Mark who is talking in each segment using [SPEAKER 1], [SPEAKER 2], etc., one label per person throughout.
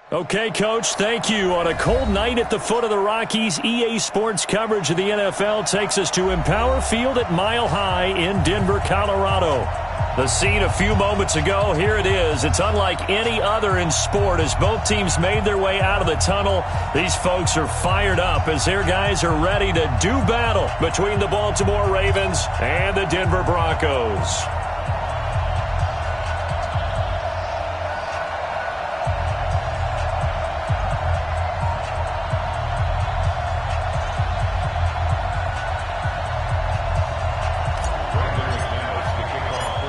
[SPEAKER 1] Okay, Coach, thank you. On a cold night at the foot of the Rockies, EA Sports coverage of the NFL takes us to Empower Field at Mile High in Denver, Colorado. The scene a few moments ago, here it is. It's unlike any other in sport as both teams made their way out of the tunnel. These folks are fired up as their guys are ready to do battle between the Baltimore Ravens and the Denver Broncos.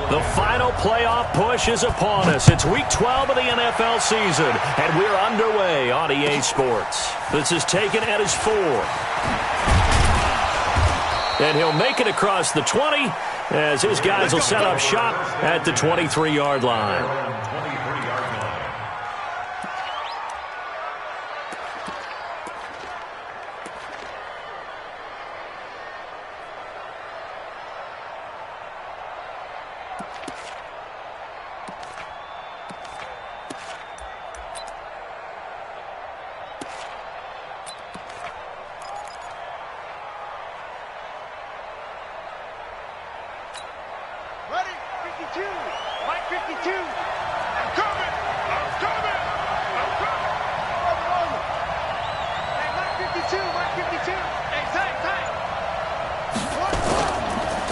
[SPEAKER 1] The final playoff push is upon us. It's Week 12 of the NFL season, and we're underway on EA Sports. This is taken at his 4. And he'll make it across the 20 as his guys will set up shop at the 23-yard line.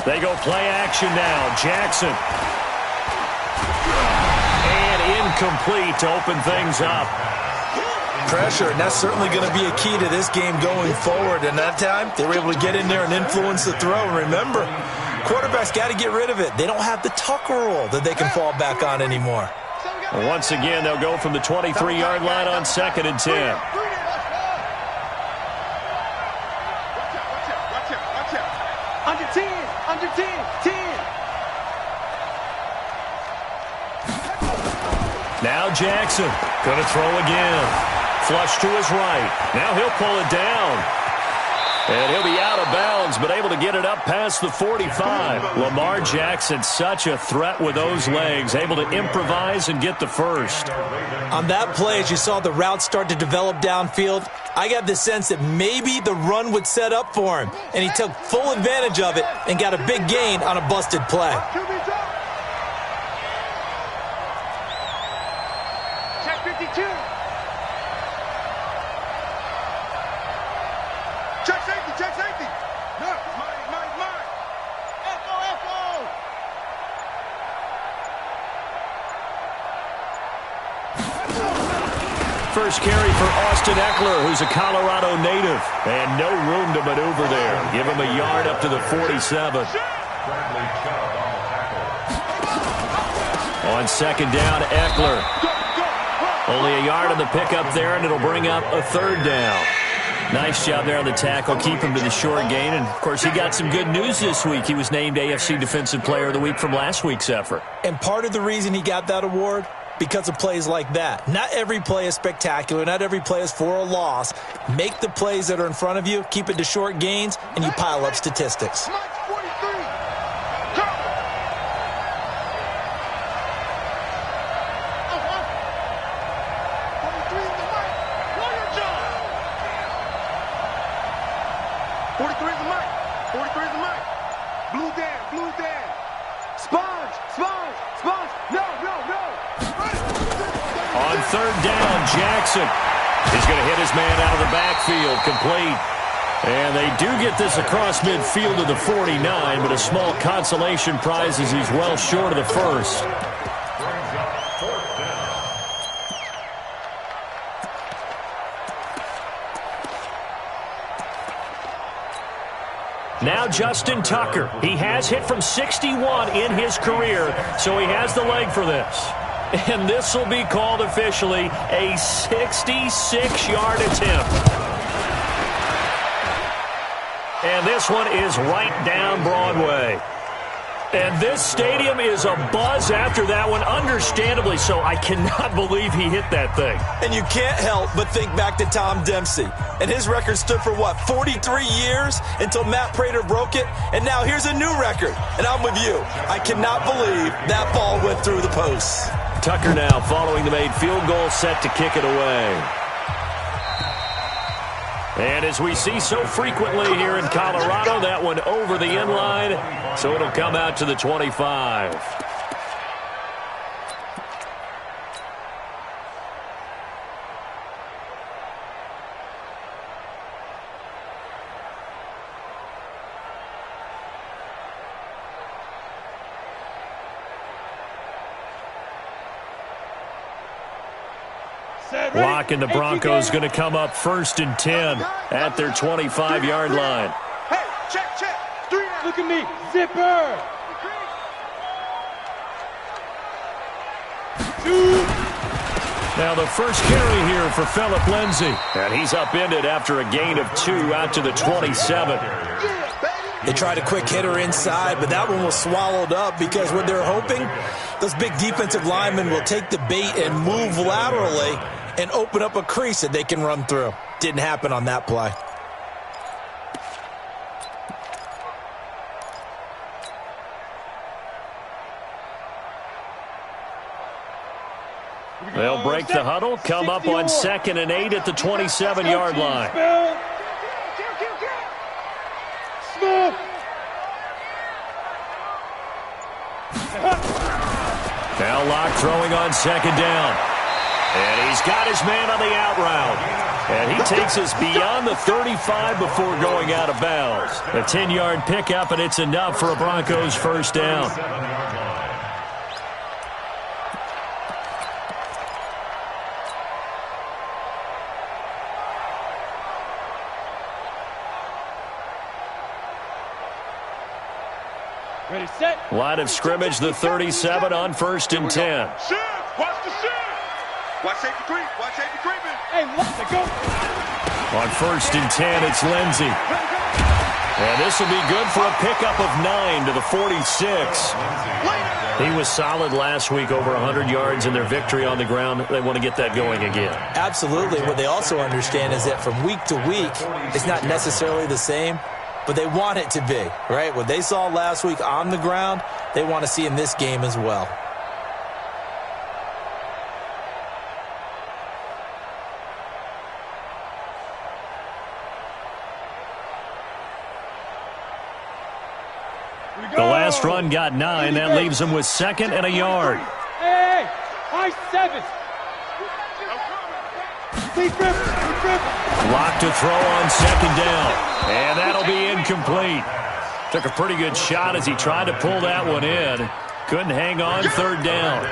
[SPEAKER 1] They go play action now. Jackson. And incomplete to open things up.
[SPEAKER 2] Pressure, and that's certainly going to be a key to this game going forward. And that time, they were able to get in there and influence the throw. And remember, quarterbacks got to get rid of it. They don't have the Tucker rule that they can fall back on anymore.
[SPEAKER 1] Well, once again, they'll go from the 23-yard line on 2nd and 10. Now Jackson going to throw again. Flush to his right. Now he'll pull it down. And he'll be out of bounds, but able to get it up past the 45. Lamar Jackson, such a threat with those legs, able to improvise and get the first.
[SPEAKER 2] On that play, as you saw the route start to develop downfield, I got the sense that maybe the run would set up for him. And he took full advantage of it and got a big gain on a busted play.
[SPEAKER 3] Check 52. Check safety, check safety. No, mine. Echo.
[SPEAKER 1] First carry for Austin Eckler, who's a Colorado native. And no room to maneuver there. Give him a yard up to the 47. On 2nd down, Eckler. Only a yard on the pickup there, and it'll bring up a 3rd down. Nice job there on the tackle. Keep him to the short gain. And, of course, he got some good news this week. He was named AFC Defensive Player of the Week from last week's effort.
[SPEAKER 2] And part of the reason he got that award, because of plays like that. Not every play is spectacular. Not every play is for a loss. Make the plays that are in front of you, keep it to short gains, and you pile up statistics.
[SPEAKER 1] On 3rd down, Jackson is going to hit his man out of the backfield, complete. And they do get this across midfield to the 49, but a small consolation prize as he's well short of the first. Now Justin Tucker. He has hit from 61 in his career, so he has the leg for this. And this will be called officially a 66-yard attempt. And this one is right down Broadway. And this stadium is abuzz after that one, understandably so. I cannot believe he hit that thing.
[SPEAKER 2] And you can't help but think back to Tom Dempsey. And his record stood for, 43 years until Matt Prater broke it? And now here's a new record. And I'm with you. I cannot believe that ball went through the posts.
[SPEAKER 1] Tucker now following the made field goal, set to kick it away. And as we see so frequently here in Colorado, that one over the end line, so it'll come out to the 25. Blocking the Broncos going to come up 1st and 10 at their 25-yard line.
[SPEAKER 3] Hey, check. 3 now. Look at me. Zipper. 2.
[SPEAKER 1] Now the first carry here for Phillip Lindsay. And he's upended after a gain of 2 out to the 27.
[SPEAKER 2] They tried a quick hitter inside, but that one was swallowed up because what they're hoping, those big defensive linemen will take the bait and move laterally and open up a crease that they can run through. Didn't happen on that play.
[SPEAKER 1] They'll break the huddle, come up on 2nd and 8 at the 27-yard line. Now Locke throwing on 2nd down. And he's got his man on the out route. And he takes us beyond the 35 before going out of bounds. A 10-yard pickup, and it's enough for a Broncos first down.
[SPEAKER 3] Ready, set.
[SPEAKER 1] Line of scrimmage, the 37 on 1st and 10.
[SPEAKER 3] Shift. Watch the shift. Watch safety creep. Watch safety creeping. Hey, let it go.
[SPEAKER 1] On 1st and 10, it's Lindsay. And this will be good for a pickup of 9 to the 46. He was solid last week, over 100 yards in their victory on the ground. They want to get that going again.
[SPEAKER 2] Absolutely. What they also understand is that from week to week, it's not necessarily the same, but they want it to be, right? What they saw last week on the ground, they want to see in this game as well.
[SPEAKER 1] The last run got 9. That leaves him with 2nd and a yard.
[SPEAKER 3] Hey, high 7.
[SPEAKER 1] Locked to throw on 2nd down. And that'll be incomplete. Took a pretty good shot as he tried to pull that one in. Couldn't hang on 3rd down.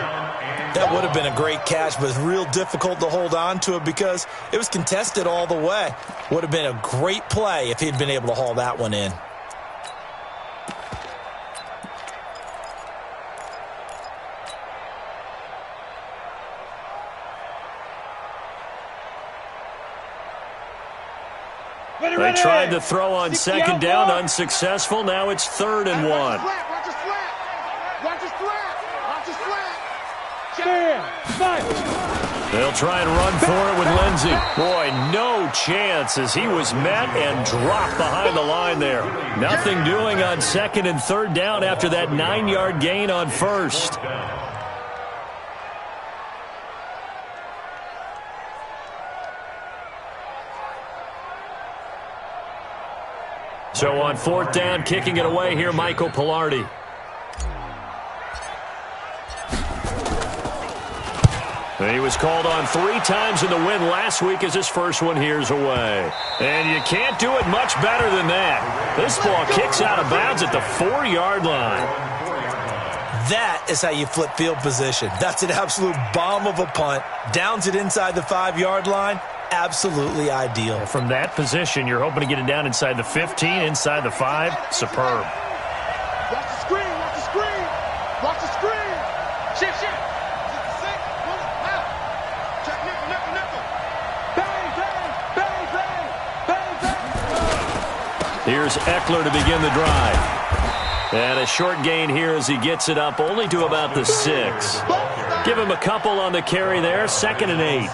[SPEAKER 2] That would have been a great catch, but it's real difficult to hold on to it because it was contested all the way. Would have been a great play if he'd been able to haul that one in.
[SPEAKER 1] They tried to throw on 2nd down, unsuccessful. Now it's 3rd and 1.
[SPEAKER 3] Watch his flat. Watch his flat. Watch his flat.
[SPEAKER 1] They'll try and run for it with Lindsay. Boy, no chance as he was met and dropped behind the line there. Nothing doing on 2nd and 3rd down after that 9-yard gain on 1st. So on 4th down, kicking it away here, Michael Pilardi. He was called on 3 times in the win last week as his first one here's away. And you can't do it much better than that. This ball kicks out of bounds at the 4-yard line.
[SPEAKER 2] That is how you flip field position. That's an absolute bomb of a punt. Downs it inside the 5-yard line. Absolutely ideal.
[SPEAKER 1] From that position, you're hoping to get it down inside the 15, inside the 5. Superb.
[SPEAKER 3] Watch the screen. Watch the screen. Watch the screen. Shift. 6. Pull it out. Check nickel. Bang.
[SPEAKER 1] Here's Eckler to begin the drive. And a short gain here as he gets it up only to about the 6. Give him a couple on the carry there. 2nd and 8.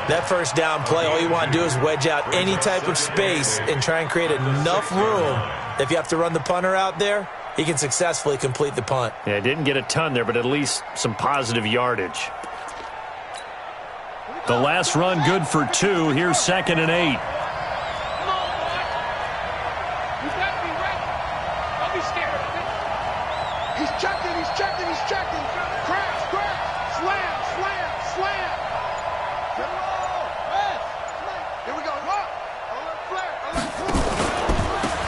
[SPEAKER 2] That first down play, all you want to do is wedge out any type of space and try and create enough room. If you have to run the punter out there, he can successfully complete the punt.
[SPEAKER 1] Yeah, didn't get a ton there, but at least some positive yardage. The last run good for 2. Here's 2nd and 8.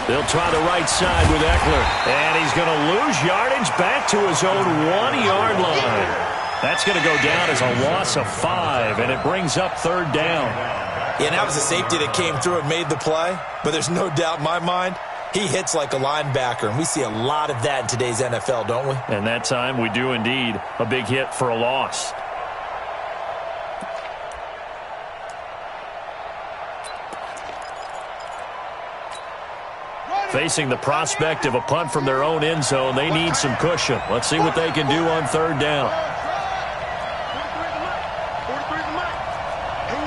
[SPEAKER 1] They'll try the right side with Eckler. And he's going to lose yardage back to his own 1-yard line. That's going to go down as a loss of 5, and it brings up 3rd down.
[SPEAKER 2] Yeah, and that was a safety that came through and made the play. But there's no doubt in my mind, he hits like a linebacker. And we see a lot of that in today's NFL, don't we?
[SPEAKER 1] And that time we do indeed. A big hit for a loss. Facing the prospect of a punt from their own end zone, they need some cushion. Let's see what they can do on 3rd down.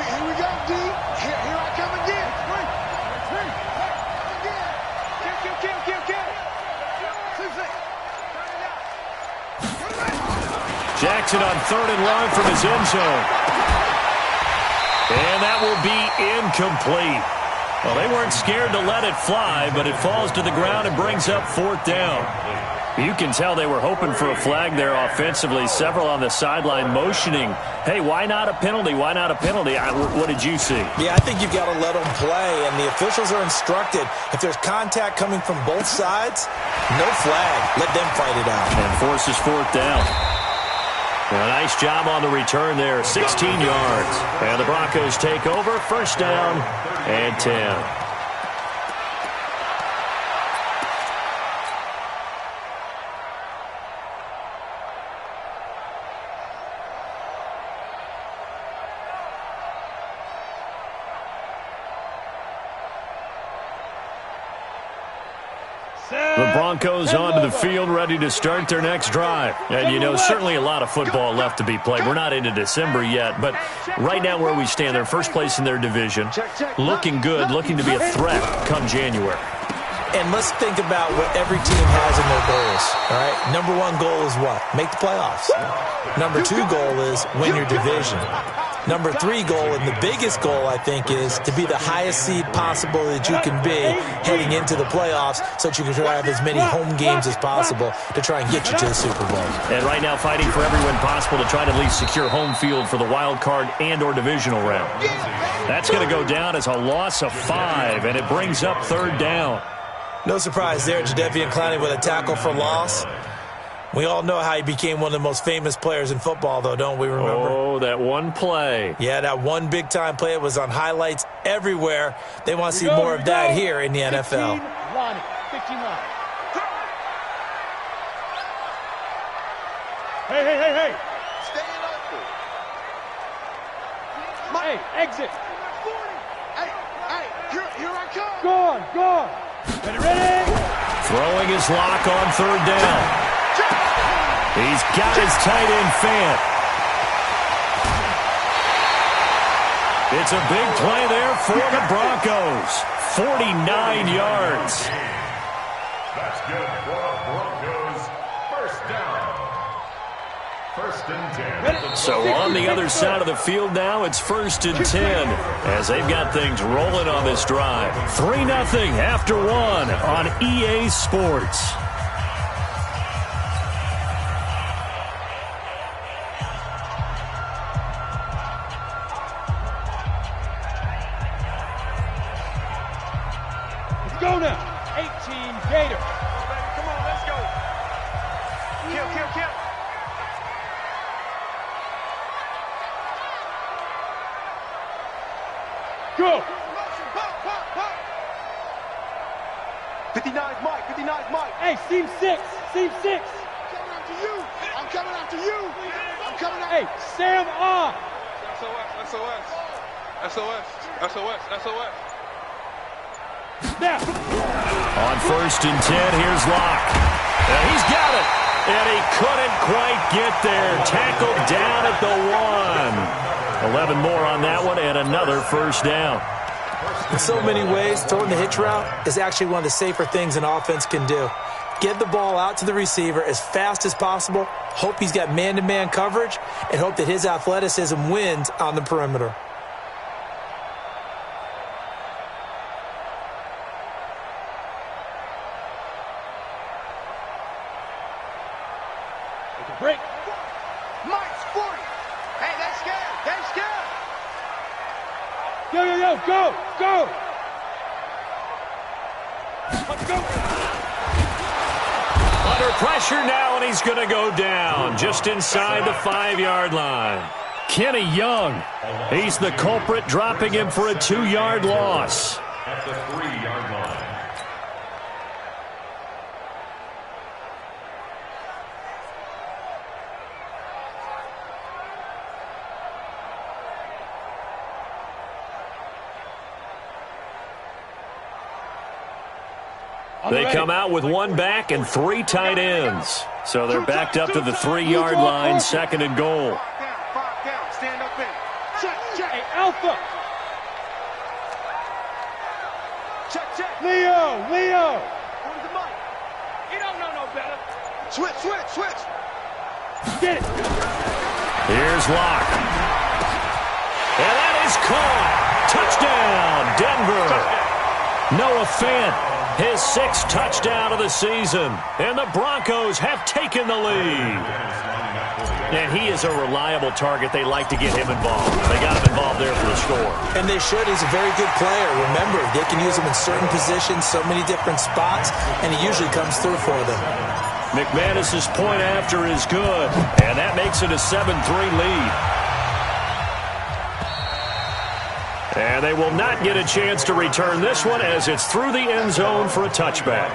[SPEAKER 3] Here we go, D. Here I come again.
[SPEAKER 1] Jackson on 3rd and long from his end zone. And that will be incomplete. Well, they weren't scared to let it fly, but it falls to the ground and brings up 4th down. You can tell they were hoping for a flag there offensively. Several on the sideline motioning, hey, why not a penalty? Why not a penalty? What did you see?
[SPEAKER 2] Yeah, I think you've got to let them play, and the officials are instructed. If there's contact coming from both sides, no flag. Let them fight it out.
[SPEAKER 1] And forces 4th down. Well, nice job on the return there, 16 yards. And the Broncos take over, 1st down and 10. The Broncos onto the field, ready to start their next drive. And, you know, certainly a lot of football left to be played. We're not into December yet, but right now where we stand, they're first place in their division, looking good, looking to be a threat come January.
[SPEAKER 2] And let's think about what every team has in their goals, all right? Number 1 goal is what? Make the playoffs. Number 2 goal is win your division. Number 3 goal, and the biggest goal, I think, is to be the highest seed possible that you can be heading into the playoffs so that you can try to have as many home games as possible to try and get you to the Super Bowl.
[SPEAKER 1] And right now fighting for every win possible to try to at least secure home field for the wild card and or divisional round. That's going to go down as a loss of 5, and it brings up 3rd down.
[SPEAKER 2] No surprise there, Jadeveon Clowney with a tackle for loss. We all know how he became one of the most famous players in football, though, don't we remember?
[SPEAKER 1] Oh, that one play.
[SPEAKER 2] Yeah, that one big-time play. It was on highlights everywhere. They want to see more of that here in the NFL.
[SPEAKER 3] 15 line. Hey. Staying open. Hey, exit. Hey, here I come. Go on. Ready?
[SPEAKER 1] Throwing his lock on 3rd down. He's got his tight end fan. It's a big play there for the Broncos. 49 yards.
[SPEAKER 4] That's good for the Broncos. 1st down. 1st and 10.
[SPEAKER 1] So on the other side of the field now, it's 1st and 10 as they've got things rolling on this drive. 3-0 after 1 on EA Sports.
[SPEAKER 3] Let's go now. 18 Gator. Come on, let's go. Kill. Go! 59's Mike. Hey, seam 6. I'm coming after you. Hey, Sam on. SOS. Now.
[SPEAKER 1] On 1st and 10, here's Locke. And he's got it. And he couldn't quite get there. Tackled down at the 1. 11 more on that one, and another 1st down.
[SPEAKER 2] In so many ways, throwing the hitch route is actually one of the safer things an offense can do. Get the ball out to the receiver as fast as possible. Hope he's got man-to-man coverage, and hope that his athleticism wins on the perimeter.
[SPEAKER 3] Break. Mike's 40. Hey, that's good. That's good. Yo, go, go. Let's go.
[SPEAKER 1] Under pressure now, and he's going to go down just inside the 5-yard line. Kenny Young, he's the culprit, dropping him for a 2-yard loss.
[SPEAKER 4] At the 3-yard line.
[SPEAKER 1] They come out with one back and 3 tight ends. So they're backed up to the 3-yard line, 2nd and goal.
[SPEAKER 3] 5 down. Stand up in. Check. Hey, Alpha. Check. Leo. Where's the mic? He don't know no better. Switch. Get it.
[SPEAKER 1] Here's Locke. And that is caught. Touchdown, Denver. Noah Fant, his 6th touchdown of the season. And the Broncos have taken the lead. And he is a reliable target. They like to get him involved. They got him involved there for the score.
[SPEAKER 2] And they should. He's a very good player. Remember, they can use him in certain positions, so many different spots, and he usually comes through for them.
[SPEAKER 1] McManus's point after is good, and that makes it a 7-3 lead. And they will not get a chance to return this one as it's through the end zone for a touchback.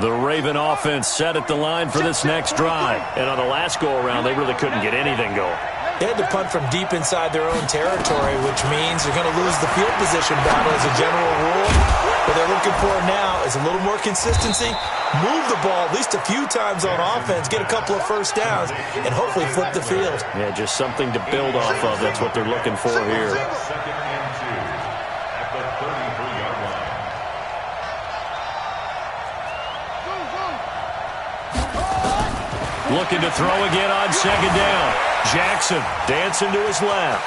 [SPEAKER 1] The Raven offense set at the line for this next drive. And on the last go-around, they really couldn't get anything going.
[SPEAKER 2] They had to punt from deep inside their own territory, which means they're going to lose the field position battle as a general rule. What they're looking for now is a little more consistency, move the ball at least a few times on offense, get a couple of first downs, and hopefully flip the field.
[SPEAKER 1] Yeah, just something to build off of. That's what they're looking for here.
[SPEAKER 4] 2nd and 2 at the 33-yard line.
[SPEAKER 1] Looking to throw again on 2nd down. Jackson dancing to his left.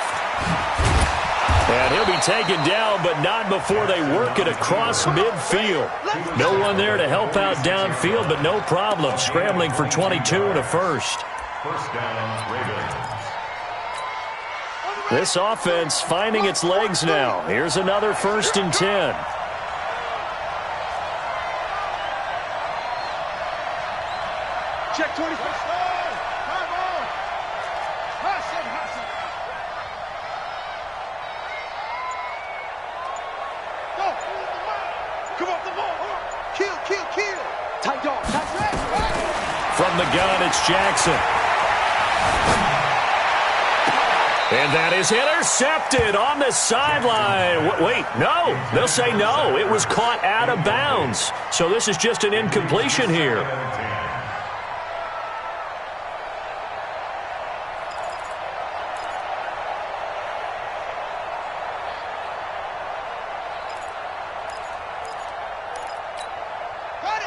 [SPEAKER 1] And he'll be taken down, but not before they work it across midfield. No one there to help out downfield, but no problem. Scrambling for 22 and a first.
[SPEAKER 4] First down, Ravens.
[SPEAKER 1] This offense finding its legs now. Here's another 1st and 10.
[SPEAKER 3] Check 20. Come off the ball. Kill. Tight dog. That's right.
[SPEAKER 1] From the gun, it's Jackson. And that is intercepted on the sideline. Wait, no. They'll say no. It was caught out of bounds. So this is just an incompletion here.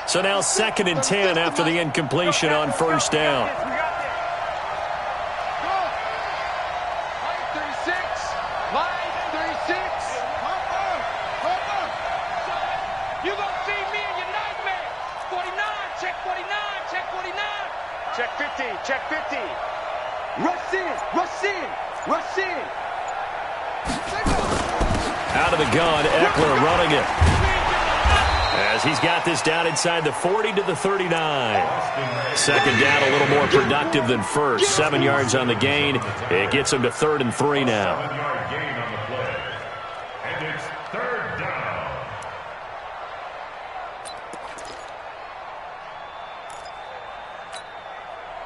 [SPEAKER 1] So now 2nd and 10 after the incompletion on 1st down.
[SPEAKER 3] You're going to see me in your nightmare. 49, check 49, check 49. Check 50, check 50. Rush in.
[SPEAKER 1] Out of the gun, Eckler running it. As he's got this down inside the 40 to the 39. 2nd down, a little more productive than first. 7 yards on the gain. It gets him to 3rd and 3 now.
[SPEAKER 4] 7-yard gain on the play. And it's 3rd down.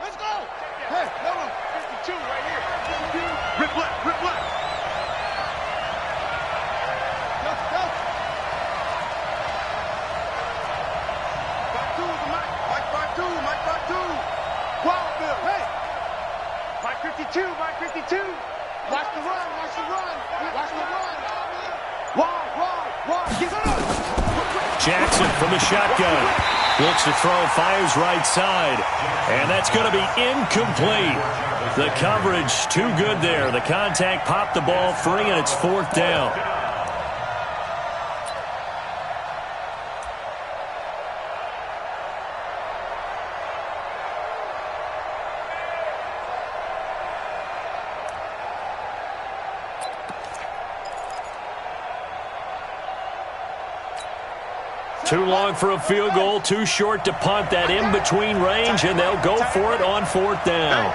[SPEAKER 3] Let's go. Hey, number 52 right here. Rip left. Go. Back 2 is the mic. My 52, my 52. Watch the run, watch the run, watch the run. Wide. Get up.
[SPEAKER 1] Jackson from the shotgun. Looks to throw, fires right side. And that's going to be incomplete. The coverage too good there. The contact popped the ball free, and it's 4th down. Too long for a field goal, too short to punt that in-between range, and they'll go for it on 4th down.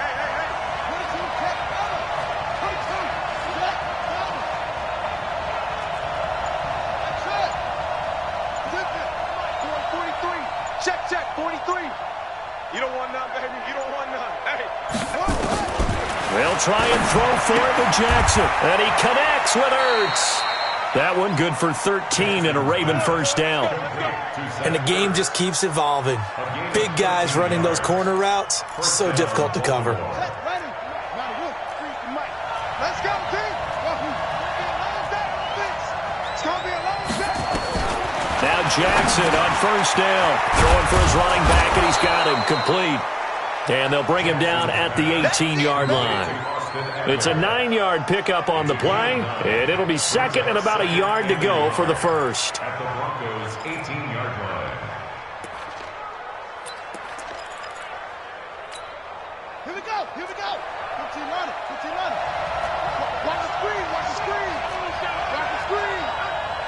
[SPEAKER 3] Check, 43. You don't want none, baby. You don't want none. Hey.
[SPEAKER 1] They'll try and throw for it with Jackson, and he connects with Ertz. That one good for 13 and a Raven first down.
[SPEAKER 2] And the game just keeps evolving. Big guys running those corner routes, so difficult to cover.
[SPEAKER 3] Let's go, team. It's going to be a long day.
[SPEAKER 1] Now Jackson on first down. Throwing for his running back, and he's got him complete. And they'll bring him down at the 18-yard line. It's a 9-yard pickup on the play, and it'll be 2nd and about a yard to go for the first.
[SPEAKER 4] At the Broncos' 18-yard line.
[SPEAKER 3] Here we go. 15 on it. Watch the screen.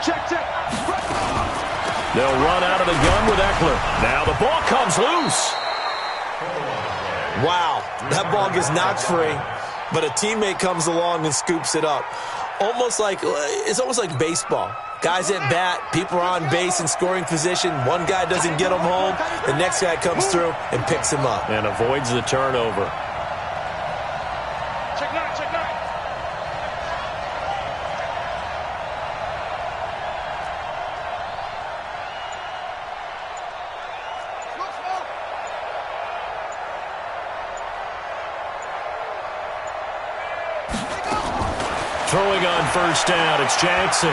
[SPEAKER 3] Check.
[SPEAKER 1] They'll run out of the gun with Eckler. Now the ball comes loose.
[SPEAKER 2] Wow, that ball gets knocked free, but a teammate comes along and scoops it up. It's almost like baseball. Guys at bat, people are on base in scoring position. One guy doesn't get him home. The next guy comes through and picks him up.
[SPEAKER 1] And avoids the turnover.
[SPEAKER 3] Check nine.
[SPEAKER 1] Throwing on first down, it's Jackson.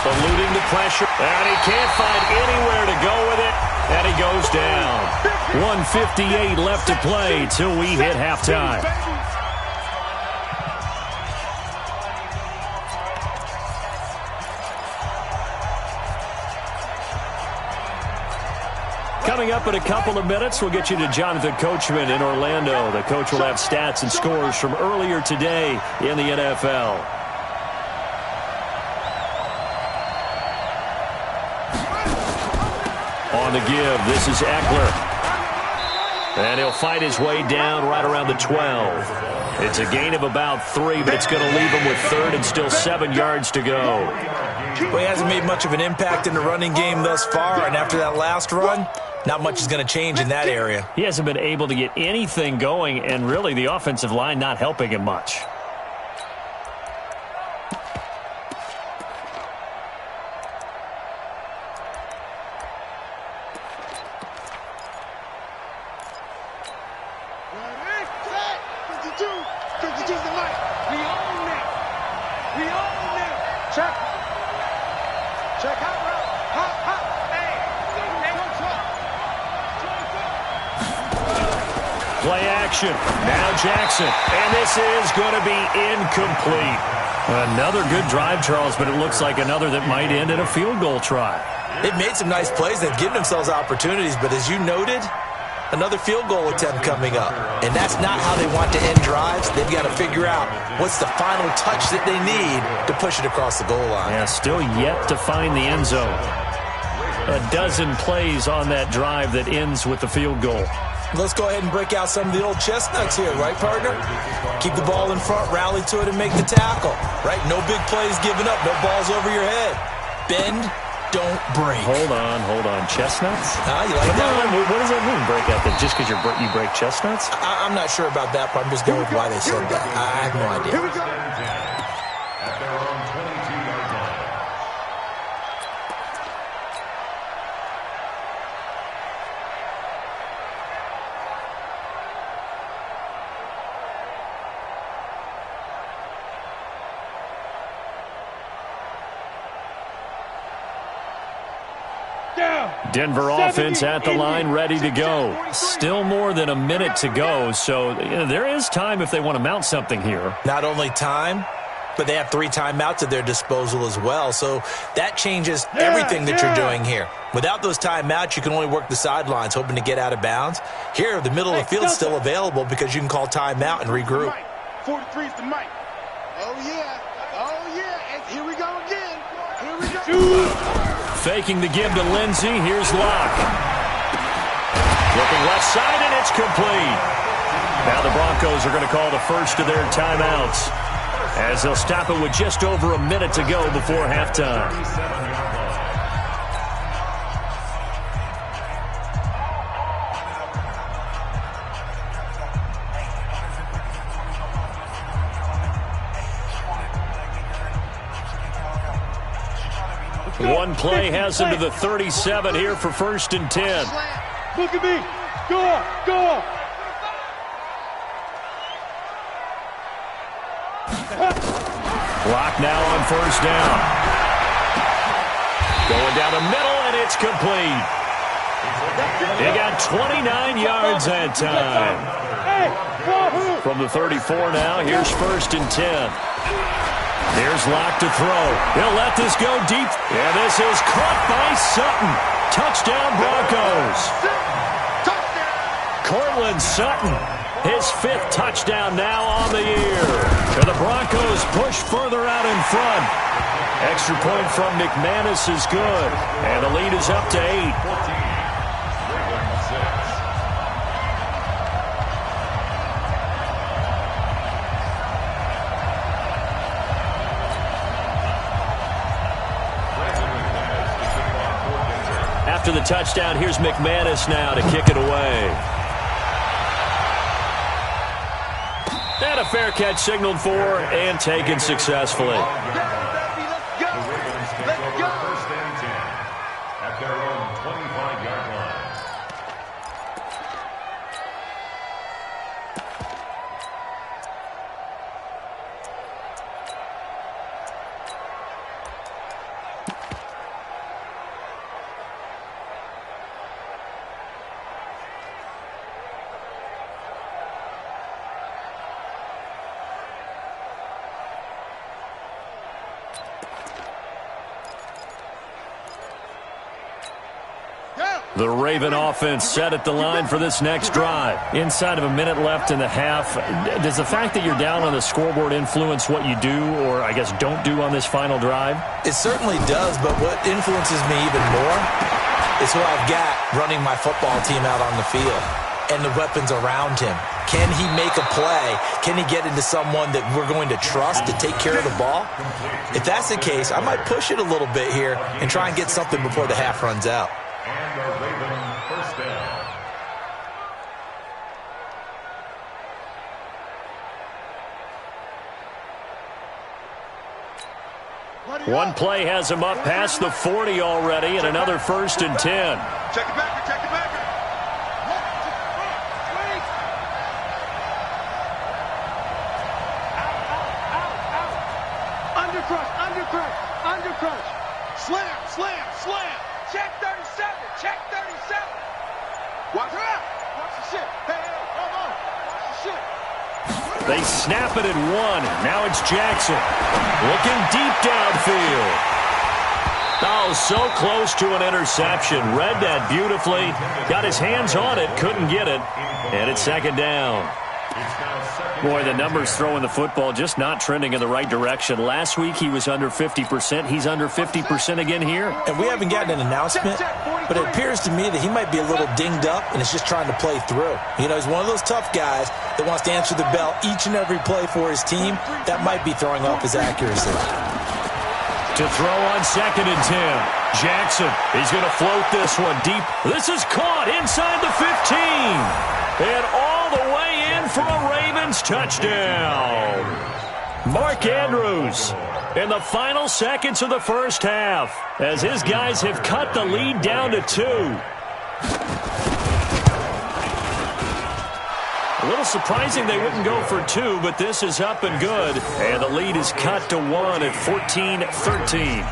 [SPEAKER 1] Eluding the pressure, and he can't find anywhere to go with it, and he goes down. 1:58 left to play till we hit halftime. Coming up in a couple of minutes, we'll get you to Jonathan Coachman in Orlando. The coach will have stats and scores from earlier today in the NFL. On the give, this is Eckler. And he'll fight his way down right around the 12. It's a gain of about 3, but it's going to leave him with 3rd and still 7 yards to go.
[SPEAKER 2] Well, he hasn't made much of an impact in the running game thus far, and after that last run, not much is going to change in that area.
[SPEAKER 1] He hasn't been able to get anything going, and really the offensive line not helping him much. Play action. Now Jackson. And this is going to be incomplete. Another good drive, Charles, but it looks like another that might end in a field goal try.
[SPEAKER 2] They've made some nice plays. They've given themselves opportunities, but as you noted, another field goal attempt coming up. And that's not how they want to end drives. They've got to figure out what's the final touch that they need to push it across the goal line.
[SPEAKER 1] Yeah, still yet to find the end zone. A dozen plays on that drive that ends with the field goal.
[SPEAKER 2] Let's go ahead and break out some of the old chestnuts here, right, partner? Keep the ball in front, rally to it, and make the tackle, right? No big plays given up, no balls over your head. Bend, don't break.
[SPEAKER 1] Hold on. Chestnuts?
[SPEAKER 2] You like that one?
[SPEAKER 1] What does that mean, break out? That just because you break chestnuts?
[SPEAKER 2] I'm not sure about that, but I'm just going with why they said that. I have no idea.
[SPEAKER 3] Here we go.
[SPEAKER 4] At their own 22-yard line.
[SPEAKER 1] Denver offense at the line, ready to go. Still more than a minute to go, so there is time if they want to mount something here.
[SPEAKER 2] Not only time, but they have 3 timeouts at their disposal as well, so that changes everything that you're doing here. Without those timeouts, you can only work the sidelines, hoping to get out of bounds. Here, the middle of the field is still available because you can call timeout and regroup.
[SPEAKER 3] 43 is the mic. Oh, yeah. Oh, yeah. And here we go again. Here we go.
[SPEAKER 1] Faking the give to Lindsey. Here's Locke. Looking left side, and it's complete. Now the Broncos are going to call the first of their timeouts, as they'll stop it with just over a minute to go before halftime. One play has him to the 37 here for 1st and 10.
[SPEAKER 3] Look at me. Go, go.
[SPEAKER 1] Clock now on 1st down. Going down the middle, and it's complete. He got 29 yards that time. From the 34 now, here's 1st and 10. Here's Locke to throw. He'll let this go deep. And this is caught by Sutton. Touchdown, Broncos. Cortland Sutton, his 5th touchdown now on the year. And the Broncos push further out in front. Extra point from McManus is good. And the lead is up to 8. After the touchdown, here's McManus now to kick it away. And a fair catch signaled for and taken successfully.
[SPEAKER 3] Let's go.
[SPEAKER 4] First and 10 at their own 25-yard line.
[SPEAKER 1] The Raven offense set at the line for this next drive. Inside of a minute left in the half, does the fact that you're down on the scoreboard influence what you do, or I guess don't do on this final drive?
[SPEAKER 2] It certainly does, but what influences me even more is who I've got running my football team out on the field and the weapons around him. Can he make a play? Can he get into someone that we're going to trust to take care of the ball? If that's the case, I might push it a little bit here and try and get something before the half runs out.
[SPEAKER 4] And the Raven first down.
[SPEAKER 1] One play has him up past the 40 already, and another 1st and 10.
[SPEAKER 3] Check it back. Check it back. Under crush. Slam. Check 37. Watch out. Watch the shit. Hey, come on. Watch the shit.
[SPEAKER 1] They snap it at 1. Now it's Jackson. Looking deep downfield. Oh, so close to an interception. Read that beautifully. Got his hands on it. Couldn't get it. And it's 2nd down. Boy, the numbers throwing the football just not trending in the right direction. Last week he was under 50%. He's under 50% again here.
[SPEAKER 2] And we haven't gotten an announcement, but it appears to me that he might be a little dinged up and is just trying to play through. You know, he's one of those tough guys that wants to answer the bell each and every play for his team. That might be throwing off his accuracy.
[SPEAKER 1] To throw on 2nd and 10. Jackson, he's going to float this one deep. This is caught inside the 15. And all the way in for a Ravens touchdown. Mark Andrews in the final seconds of the first half, as his guys have cut the lead down to 2. A little surprising they wouldn't go for 2, but this is up and good. And the lead is cut to 1 at 14-13.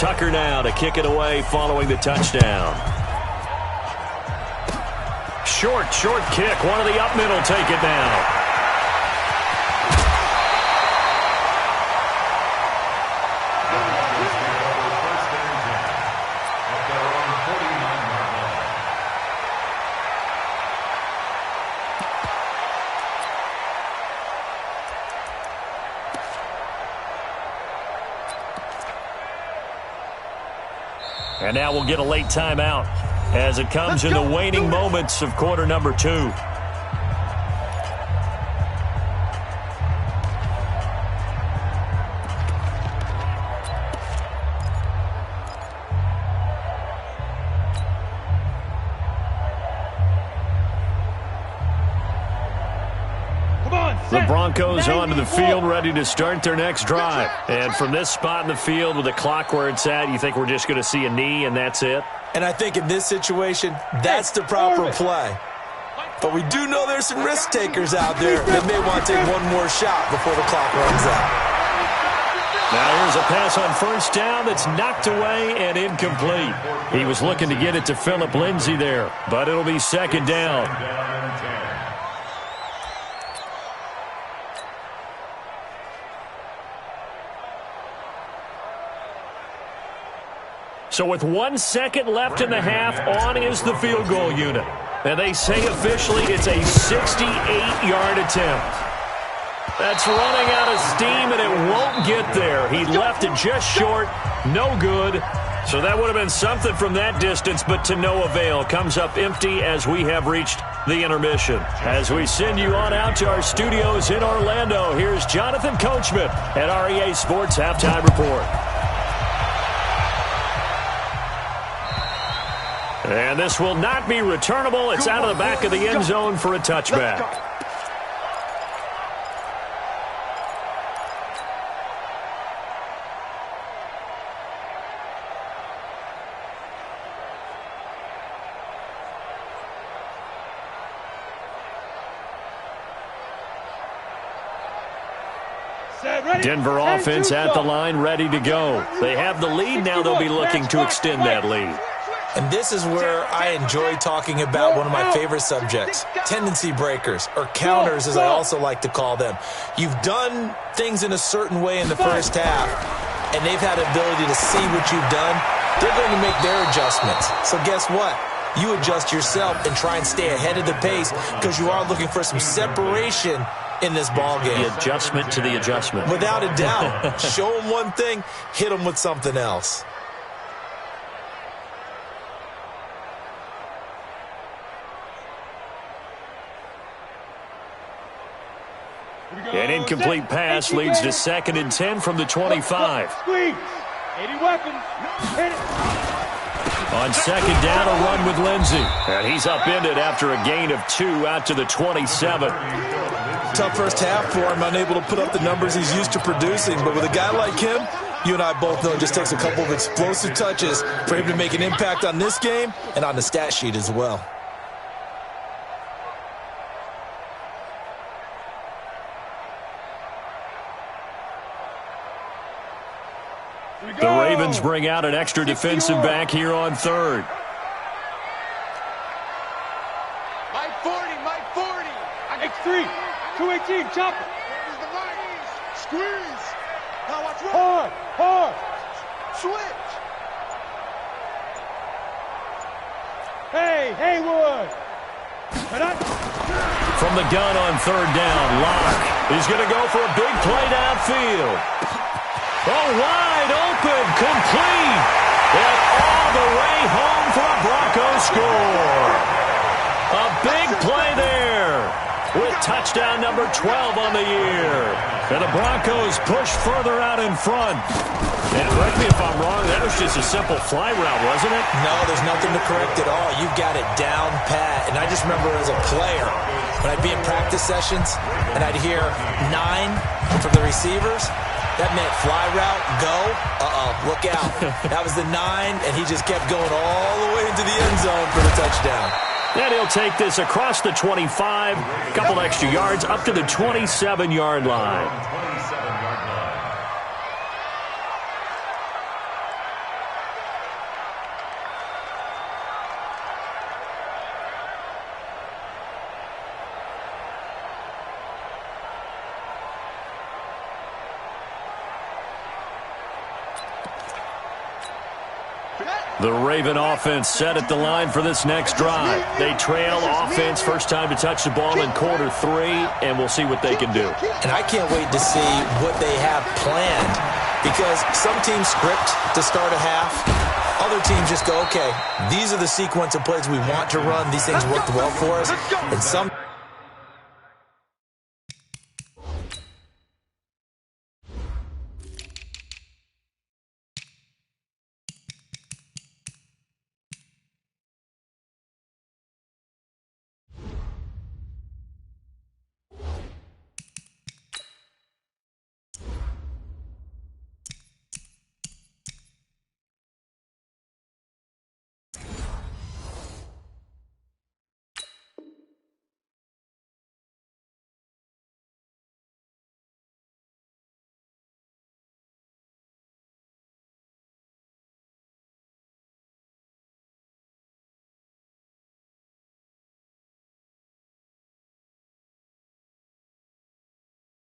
[SPEAKER 1] Tucker now to kick it away following the touchdown. Short kick. One of the up middle take it now. And now we'll get a late timeout as it comes in the waning moments of quarter number 2. The Broncos onto the field, ready to start their next drive. And from this spot in the field with the clock where it's at, you think we're just going to see a knee and that's it?
[SPEAKER 2] And I think in this situation, that's the proper play. But we do know there's some risk takers out there that may want to take one more shot before the clock runs out.
[SPEAKER 1] Now here's a pass on first down that's knocked away and incomplete. He was looking to get it to Phillip Lindsay there, but it'll be second down. So with 1 second left in the half, on is the field goal unit. And they say officially it's a 68-yard attempt. That's running out of steam, and it won't get there. He left it just short, no good. So that would have been something from that distance, but to no avail. Comes up empty as we have reached the intermission. As we send you on out to our studios in Orlando, here's Jonathan Coachman at REA Sports Halftime Report. And this will not be returnable. It's out of the back of the end zone for a touchback. Denver offense at the line, ready to go. They have the lead. Now they'll be looking to extend that lead.
[SPEAKER 2] And this is where I enjoy talking about one of my favorite subjects, tendency breakers, or counters as I also like to call them. You've done things in a certain way in the first half, and they've had the ability to see what you've done. They're going to make their adjustments. So guess what? You adjust yourself and try and stay ahead of the pace because you are looking for some separation in this ballgame.
[SPEAKER 1] The adjustment to the adjustment.
[SPEAKER 2] Without a doubt. Show them one thing, hit them with something else.
[SPEAKER 1] An incomplete pass leads to 2nd and 10 from the 25.
[SPEAKER 3] Squeeze. 80 weapons. Hit it.
[SPEAKER 1] On 2nd down, a run with Lindsay. And he's upended after a gain of 2 out to the 27.
[SPEAKER 2] Tough first half for him, unable to put up the numbers he's used to producing. But with a guy like him, you and I both know it just takes a couple of explosive touches for him to make an impact on this game and on the stat sheet as well.
[SPEAKER 1] The Ravens bring out an extra defensive back here on 3rd.
[SPEAKER 3] Mike 40, Mike 40. X3, 218, chopper. Squeeze. Now watch right. Hard. Switch. Hey, Haywood.
[SPEAKER 1] From the gun on 3rd down, Locke. He's going to go for a big play downfield. Oh, wide open, complete, and all the way home for a Broncos score. A big play there with touchdown number 12 on the year. And the Broncos push further out in front. And correct me if I'm wrong, that was just a simple fly route, wasn't it?
[SPEAKER 2] No, there's nothing to correct at all. You've got it down pat. And I just remember as a player, when I'd be in practice sessions and I'd hear 9 from the receivers, that meant fly route, go, look out. That was the 9, and he just kept going all the way into the end zone for the touchdown.
[SPEAKER 1] And he'll take this across the 25, a couple extra yards, up to the 27-yard line. The Raven offense set at the line for this next drive. They trail offense, first time to touch the ball in quarter 3, and we'll see what they can do.
[SPEAKER 2] And I can't wait to see what they have planned, because some teams script to start a half. Other teams just go, okay, these are the sequence of plays we want to run. These things worked well for us. And some...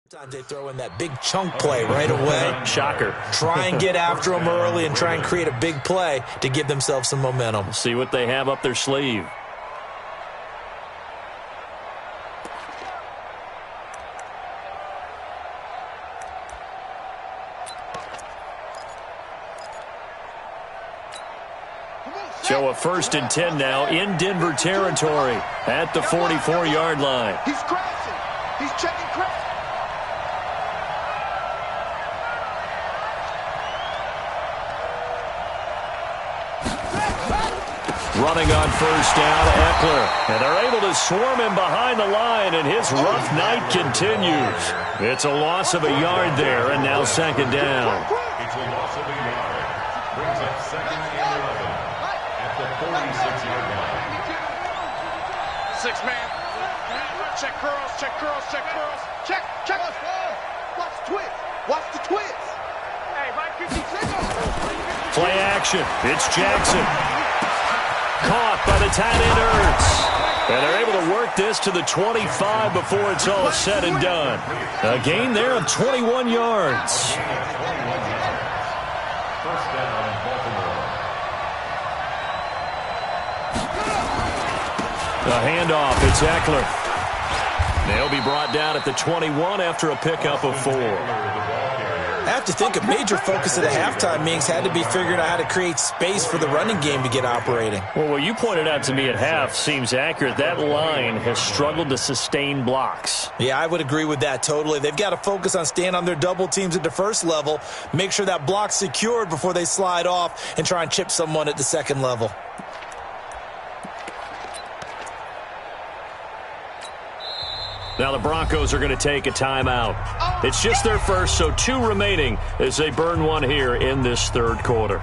[SPEAKER 2] Sometimes they throw in that big chunk play right away.
[SPEAKER 1] Shocker.
[SPEAKER 2] Try and get after them early and try and create a big play to give themselves some momentum.
[SPEAKER 1] See what they have up their sleeve. So a 1st and 10 now in Denver territory at the 44-yard line.
[SPEAKER 3] He's crashing. He's checking crash.
[SPEAKER 1] Running on 1st down, Eckler. And they're able to swarm him behind the line, and his rough night continues. It's a loss of a yard there, and now 2nd down.
[SPEAKER 4] It's a loss of a yard. Brings up 2nd and 11 at the 46-yard line.
[SPEAKER 3] 6-man. Check curls, check curls, check curls. Check. Watch the twist. Watch the twist. Hey, right 56.
[SPEAKER 1] Play action. It's Jackson. Caught by the tight end Ertz. And they're able to work this to the 25 before it's all said and done. A gain there of 21 yards.
[SPEAKER 4] First down, Baltimore.
[SPEAKER 1] The handoff, it's Eckler. They'll be brought down at the 21 after a pickup of 4.
[SPEAKER 2] I have to think a major focus of the halftime meetings had to be figuring out how to create space for the running game to get operating.
[SPEAKER 1] Well, what you pointed out to me at half seems accurate. That line has struggled to sustain blocks.
[SPEAKER 2] Yeah, I would agree with that totally. They've got to focus on staying on their double teams at the first level, make sure that block's secured before they slide off and try and chip someone at the second level.
[SPEAKER 1] Now the Broncos are going to take a timeout. It's just their first, so 2 remaining as they burn one here in this 3rd quarter.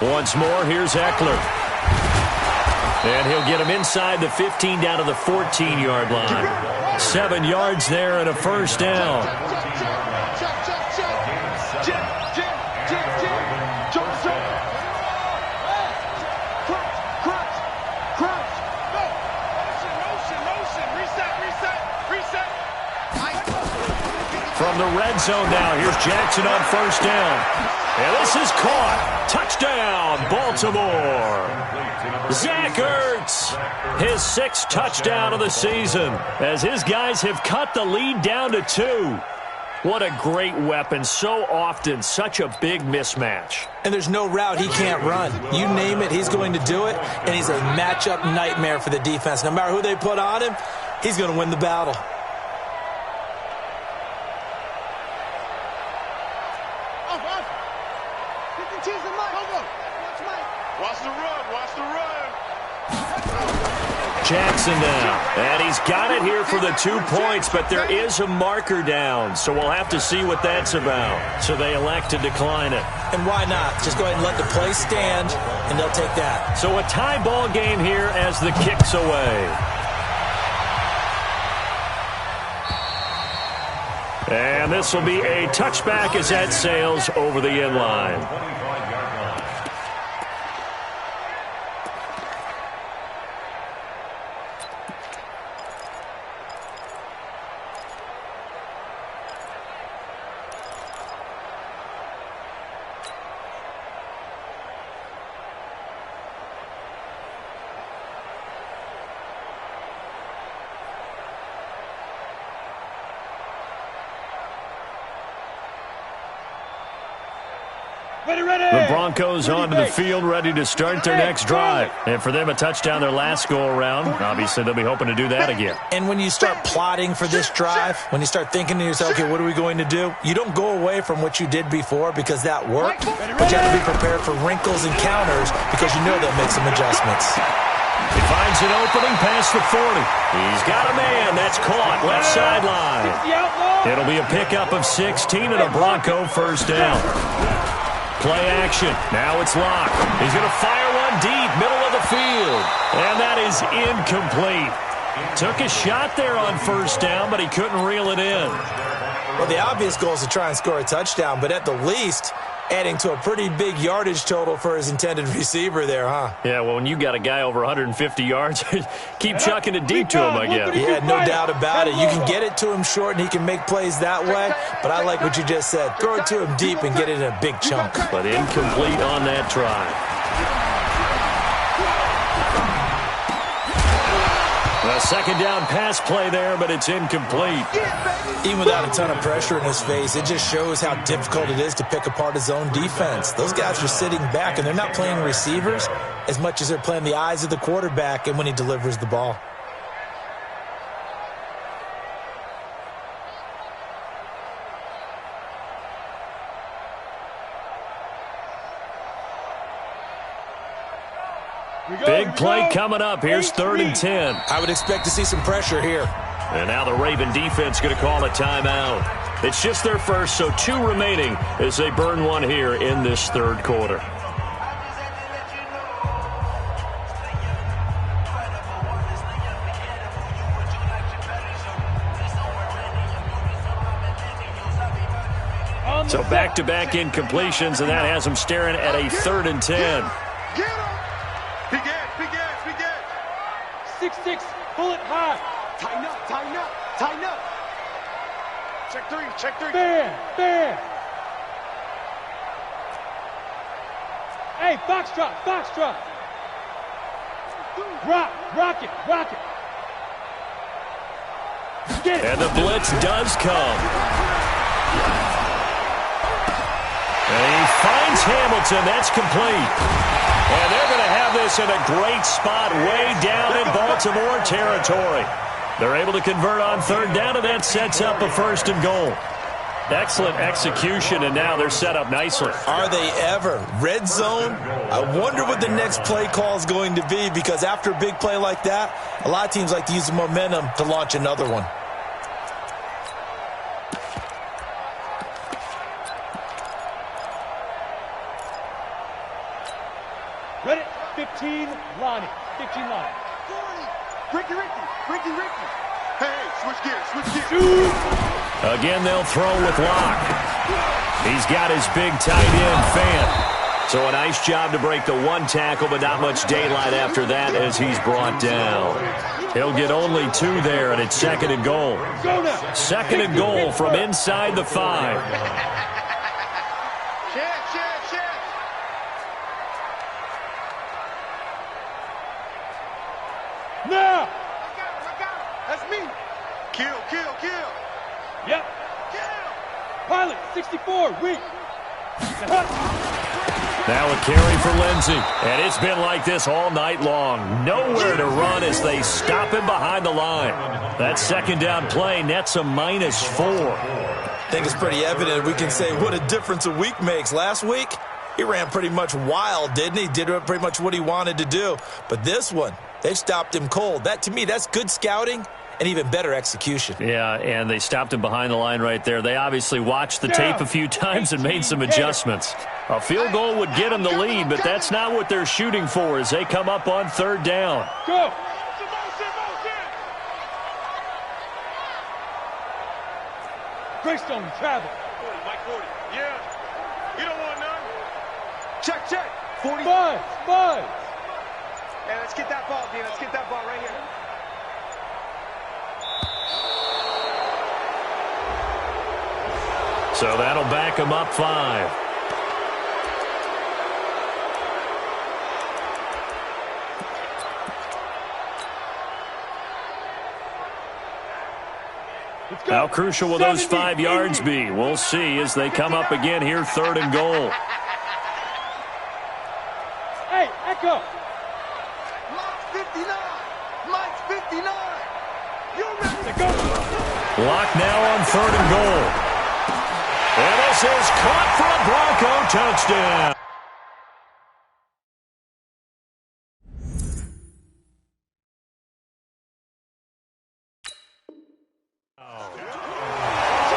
[SPEAKER 1] Once more, here's Eckler. And he'll get him inside the 15 down to the 14-yard line. 7 yards there and a 1st down. From the red zone now, here's Jackson on 1st down. And this is caught. Touchdown, Baltimore. Zach Ertz, his 6th touchdown of the season, as his guys have cut the lead down to 2. What a great weapon. So often, such a big mismatch.
[SPEAKER 2] And there's no route he can't run. You name it, he's going to do it, and he's a matchup nightmare for the defense. No matter who they put on him, he's going to win the battle.
[SPEAKER 1] Jackson now. And he's got it here for the 2 points, but there is a marker down, so we'll have to see what that's about. So they elect to decline it.
[SPEAKER 2] And why not? Just go ahead and let the play stand, and they'll take that.
[SPEAKER 1] So a tie ball game here as the kick's away. And this will be a touchback as that sails over the end line. The Broncos onto the field, ready to start their next drive. And for them, a touchdown their last go-around. Obviously, they'll be hoping to do that again.
[SPEAKER 2] And when you start plotting for this drive, when you start thinking to yourself, okay, what are we going to do? You don't go away from what you did before because that worked, but you have to be prepared for wrinkles and counters because you know they'll make some adjustments.
[SPEAKER 1] He finds an opening past the 40. He's got a man. That's caught left sideline. It'll be a pickup of 16 and a Bronco first down. Play action. Now it's locked. He's going to fire one deep, middle of the field. And that is incomplete. Took a shot there on first down, but he couldn't reel it in.
[SPEAKER 2] Well, the obvious goal is to try and score a touchdown, but at the least, adding to a pretty big yardage total for his intended receiver there, huh?
[SPEAKER 1] Yeah, well, when you got a guy over 150 yards, keep chucking it deep to him, I guess.
[SPEAKER 2] Yeah, no doubt about it. You can get it to him short, and he can make plays that way, but I like what you just said. Throw it to him deep and get it in a big chunk.
[SPEAKER 1] But incomplete on that try. A second down pass play there, but it's incomplete.
[SPEAKER 2] Even without a ton of pressure in his face, it just shows how difficult it is to pick apart his own defense. Those guys are sitting back, and they're not playing receivers as much as they're playing the eyes of the quarterback and when he delivers the ball.
[SPEAKER 1] Big play coming up. Here's 3rd and 10.
[SPEAKER 2] I would expect to see some pressure here.
[SPEAKER 1] And now the Raven defense going to call a timeout. It's just their first, so 2 remaining as they burn one here in this 3rd quarter. So back-to-back incompletions, and that has them staring at a 3rd and 10.
[SPEAKER 3] 6-6, pull it high. Tighten up, tighten up, tighten up. Check 3, check 3. Bam. Hey, foxtrot. Rock it. Get it.
[SPEAKER 1] And the blitz does come. And he finds Hamilton. That's complete. And they're going to have this in a great spot way down in Baltimore territory. They're able to convert on 3rd down, and that sets up a 1st and goal. Excellent execution, and now they're set up nicely.
[SPEAKER 2] Are they ever? Red zone? I wonder what the next play call is going to be, because after a big play like that, a lot of teams like to use the momentum to launch another one.
[SPEAKER 3] Ready? 15, Lonnie. 15, Lonnie. Ricky. Hey, switch gears. Shoot.
[SPEAKER 1] Again, they'll throw with Locke. He's got his big tight end fan. So a nice job to break the 1 tackle, but not much daylight after that as he's brought down. He'll get only 2 there, and it's 2nd and goal. 2nd and goal from inside the 5.
[SPEAKER 3] Now! That's me! Kill! Yep! Kill! Pilot, 64, weak!
[SPEAKER 1] Now a carry for Lindsey. And it's been like this all night long. Nowhere to run as they stop him behind the line. That 2nd down play nets a -4.
[SPEAKER 2] I think it's pretty evident we can say what a difference a week makes. Last week, He ran pretty much wild, didn't he? Did pretty much what he wanted to do. But this one, they stopped him cold. That, to me, that's good scouting and even better execution.
[SPEAKER 1] Yeah, and they stopped him behind the line right there. They obviously watched the tape a few times and made some adjustments. A field goal would get them the lead, but that's not what they're shooting for as they come up on third down.
[SPEAKER 3] Go. Greystone, travel. 40, Mike 40. Yeah. We don't want none. Check, check. 40. Five. Hey, let's get that ball, D. Let's get that ball right here.
[SPEAKER 1] So that'll back them up 5. How crucial will those 5 yards be? We'll see as they come up again here, 3rd and goal.
[SPEAKER 3] Hey, Echo. Mike's 59. Mike's 59. You ready to go?
[SPEAKER 1] Lock now on 3rd and goal. And this is caught for a Bronco touchdown.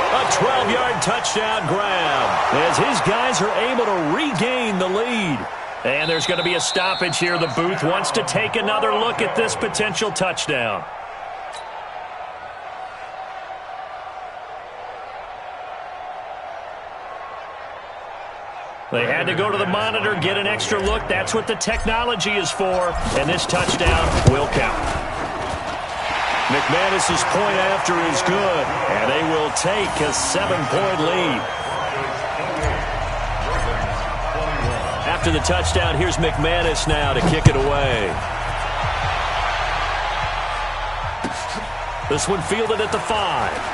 [SPEAKER 1] A 12-yard touchdown grab as his guys are able to regain the lead. And there's going to be a stoppage here. The booth wants to take another look at this potential touchdown. They had to go to the monitor, get an extra look. That's what the technology is for. And this touchdown will count. McManus's point after is good, and they will take a 7-point lead. After the touchdown, here's McManus now to kick it away. This one fielded at the 5.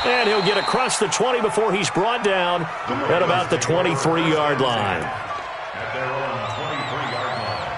[SPEAKER 1] And he'll get across the 20 before he's brought down at about the 23-yard line.
[SPEAKER 4] At their own 23-yard line.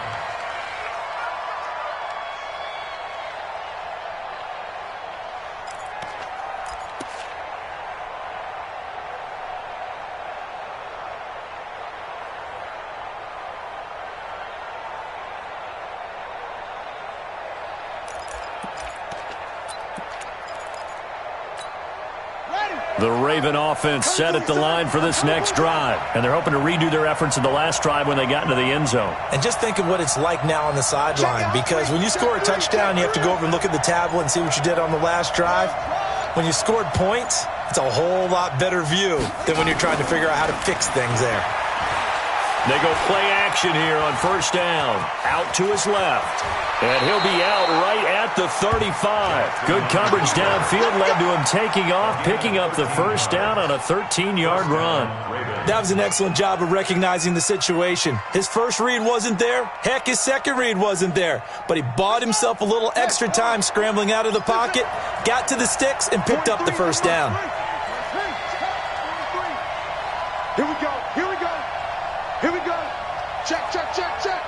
[SPEAKER 1] The Raven offense set at the line for this next drive. And they're hoping to redo their efforts in the last drive when they got into the end zone.
[SPEAKER 2] And just think of what it's like now on the sideline, because when you score a touchdown, you have to go over and look at the tablet and see what you did on the last drive. When you scored points, it's a whole lot better view than when you're trying to figure out how to fix things there.
[SPEAKER 1] They go play action here on first down. Out to his left. And he'll be out right at the 35. Good coverage downfield led to him taking off, picking up the first down on a 13-yard run.
[SPEAKER 2] That was an excellent job of recognizing the situation. His first read wasn't there. Heck, his second read wasn't there. But he bought himself a little extra time scrambling out of the pocket, got to the sticks, and picked up the first down.
[SPEAKER 3] Here we go. Here we go. Here we go. Check, check, check, check.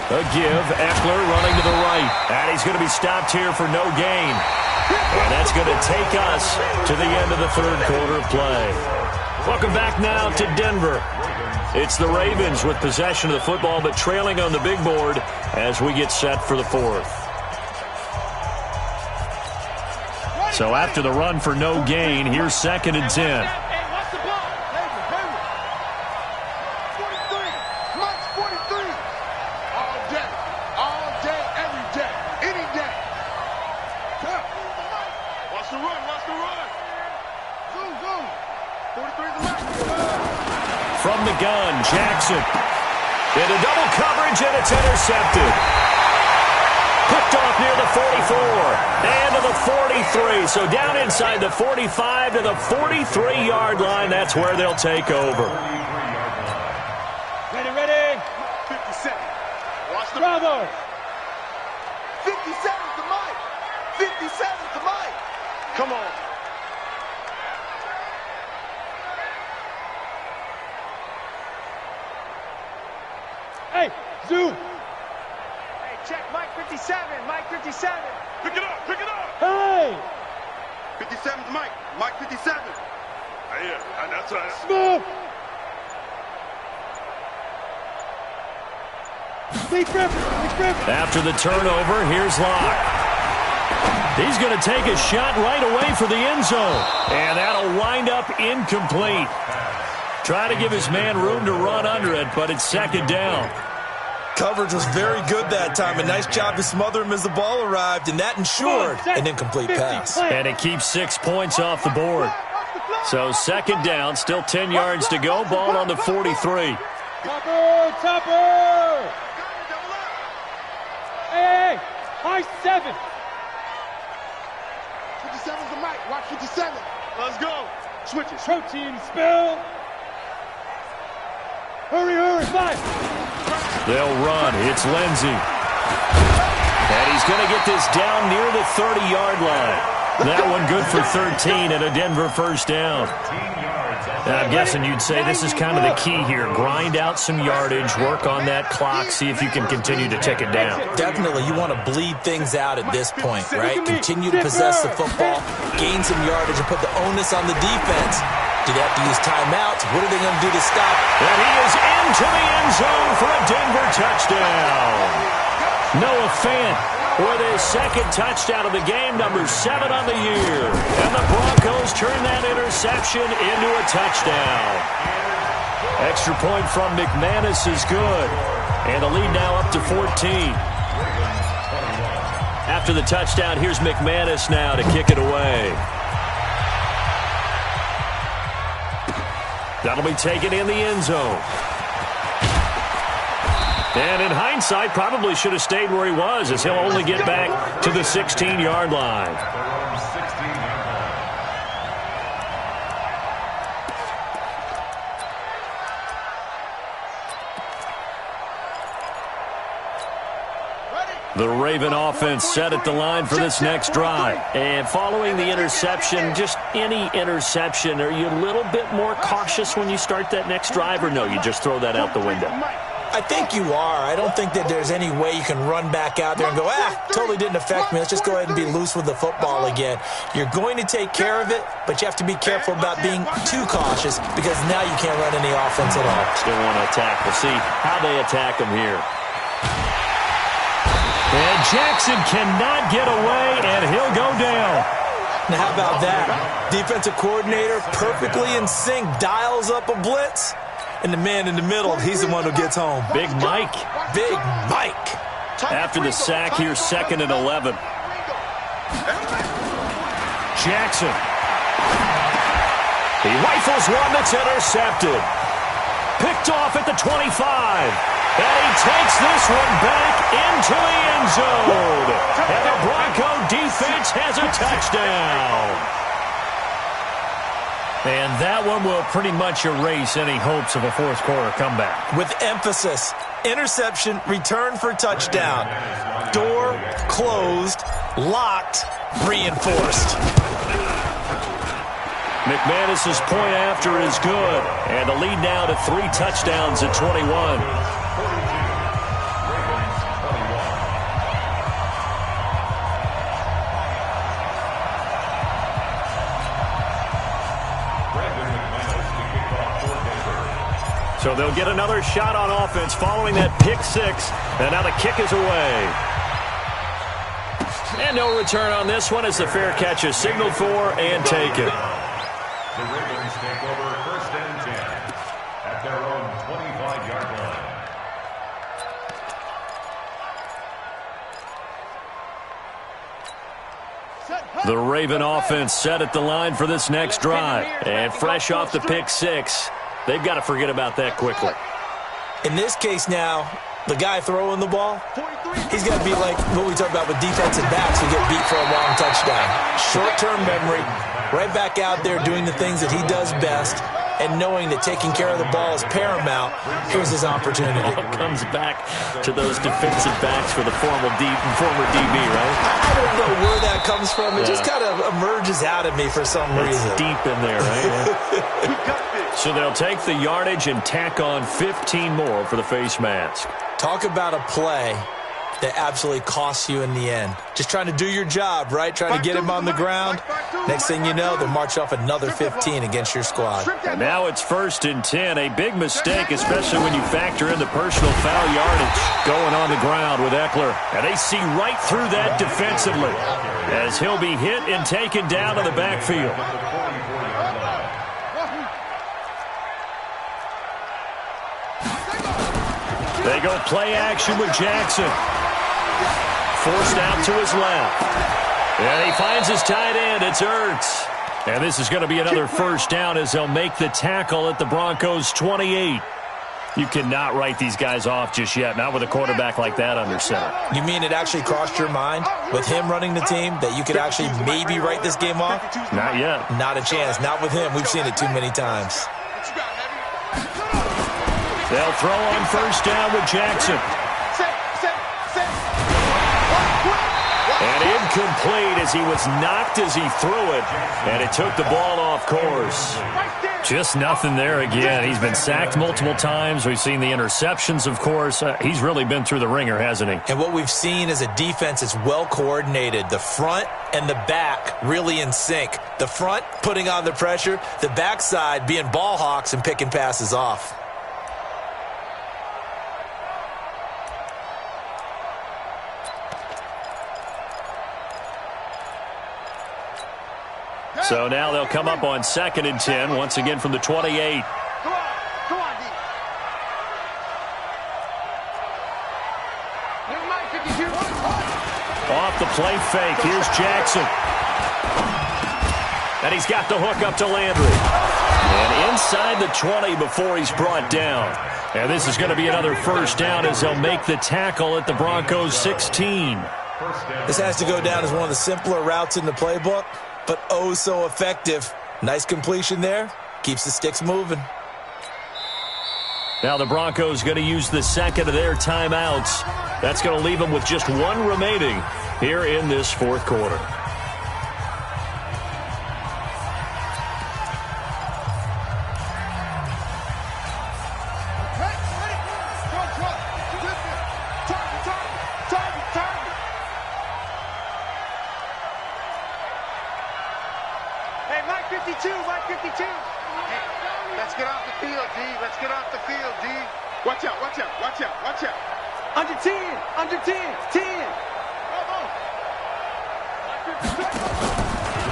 [SPEAKER 1] A give, Eckler running to the right. And he's going to be stopped here for no gain. And that's going to take us to the end of the third quarter of play. Welcome back now to Denver. It's the Ravens with possession of the football, but trailing on the big board as we get set for the fourth. So after the run for no gain, here's 2nd and 10. From the gun, Jackson. Into double coverage, and it's intercepted. Picked off near the 44 and to the 43. So down inside the 45 to the 43-yard line. That's where they'll take over.
[SPEAKER 3] Ready. 57. Watch the bravo. 57's the mic. 57's the mic. Come on. Hey, Zoo. Hey, check Mike 57. Mike 57. Pick it up. Pick it up. Hey. 57's Mike. Mike 57. Yeah, that's right. Smoke.
[SPEAKER 1] After the turnover, here's Locke. He's going to take a shot right away for the end zone. And that'll wind up incomplete. Try to give his man room to run under it, but it's second down.
[SPEAKER 2] Coverage was very good that time. A nice job to smother him as the ball arrived, and that ensured an incomplete pass.
[SPEAKER 1] And it keeps 6 points off the board. So second down, still 10 yards to go. Ball on the 43.
[SPEAKER 3] Topper! Hey, high 7. 57's the mic. Watch 57. Let's go. Switch it. Protein spill. Hurry, 5.
[SPEAKER 1] They'll run. It's Lindsey. And he's going to get this down near the 30-yard line. That one good for 13 and a Denver first down. And I'm guessing you'd say this is kind of the key here. Grind out some yardage, work on that clock, see if you can continue to tick it down.
[SPEAKER 2] Definitely, you want to bleed things out at this point, right? Continue to possess the football, gain some yardage, and put the onus on the defense. Do they have to use timeouts? What are they going to do to stop?
[SPEAKER 1] And he is into the end zone for a Denver touchdown. Noah Fant with his second touchdown of the game, number 7 on the year. And the Broncos turn that interception into a touchdown. Extra point from McManus is good. And the lead now up to 14. After the touchdown, here's McManus now to kick it away. That'll be taken in the end zone. And in hindsight, probably should have stayed where he was, as he'll only get back to the 16-yard line. The Raven offense set at the line for this next drive. And following the interception, just any interception, are you a little bit more cautious when you start that next drive, or no, you just throw that out the window?
[SPEAKER 2] I think you are. I don't think that there's any way you can run back out there and go, totally didn't affect me. Let's just go ahead and be loose with the football again. You're going to take care of it, but you have to be careful about being too cautious because now you can't run any offense at all.
[SPEAKER 1] Still want to attack. We'll see how they attack him here. And Jackson cannot get away, and he'll go down.
[SPEAKER 2] Now, how about that? Defensive coordinator perfectly in sync, dials up a blitz. And the man in the middle, he's the one who gets home.
[SPEAKER 1] Big Mike.
[SPEAKER 2] Big Mike.
[SPEAKER 1] After the sack, here's 2nd and 11. Jackson. He rifles one that's intercepted. Picked off at the 25. And he takes this one back into the end zone. And the Bronco defense has a touchdown. And that one will pretty much erase any hopes of a fourth-quarter comeback.
[SPEAKER 2] With emphasis, interception, return for touchdown. Door closed, locked, reinforced.
[SPEAKER 1] McManus's point after is good. And the lead now to 3 touchdowns at 21. So they'll get another shot on offense following that pick 6. And now the kick is away. And no return on this one as the fair catch is signaled for and taken.
[SPEAKER 4] The Ravens take over 1st and 10 at their own 25-yard line.
[SPEAKER 1] The Raven offense set at the line for this next drive. And fresh off the pick 6. They've got to forget about that quickly.
[SPEAKER 2] In this case now, the guy throwing the ball, he's got to be like what we talk about with defensive backs who get beat for a long touchdown. Short-term memory, right back out there doing the things that he does best, and knowing that taking care of the ball is paramount. Here's his opportunity.
[SPEAKER 1] It all comes back to those defensive backs for the former DB, right?
[SPEAKER 2] I don't know where that comes from. It just kind of emerges out of me for some reason.
[SPEAKER 1] Deep in there, right? So they'll take the yardage and tack on 15 more for the face mask.
[SPEAKER 2] Talk about a play that absolutely costs you in the end. Just trying to do your job, right? Trying to get him on the ground. Next thing you know, they'll march off another 15 against your squad.
[SPEAKER 1] And now it's 1st and 10. A big mistake, especially when you factor in the personal foul yardage going on the ground with Eckler. And they see right through that defensively as he'll be hit and taken down in the backfield. They go play action with Jackson. Forced out to his left. And he finds his tight end. It's Ertz. And this is going to be another first down as they'll make the tackle at the Broncos 28. You cannot write these guys off just yet, not with a quarterback like that under center.
[SPEAKER 2] You mean it actually crossed your mind with him running the team that you could actually maybe write this game off?
[SPEAKER 1] Not yet.
[SPEAKER 2] Not a chance. Not with him. We've seen it too many times.
[SPEAKER 1] They'll throw on first down with Jackson. And incomplete as he was knocked as he threw it. And it took the ball off course. Just nothing there again. He's been sacked multiple times. We've seen the interceptions, of course. He's really been through the ringer, hasn't he?
[SPEAKER 2] And what we've seen is a defense that's well coordinated. The front and the back really in sync. The front putting on the pressure. The backside being ball hawks and picking passes off.
[SPEAKER 1] So now they'll come up on 2nd and 10, once again from the 28.
[SPEAKER 3] Come on, D.
[SPEAKER 1] Off the play fake, here's Jackson. And he's got the hook up to Landry. And inside the 20 before he's brought down. And this is going to be another first down as they'll make the tackle at the Broncos 16.
[SPEAKER 2] This has to go down as one of the simpler routes in the playbook, but oh so effective. Nice completion there. Keeps the sticks moving.
[SPEAKER 1] Now the Broncos going to use the second of their timeouts. That's going to leave them with just one remaining here in this fourth quarter.
[SPEAKER 3] Let's get off the field, D. Let's get off the field, D. Watch out, watch out, watch out, watch out. Under 10, under 10, 10.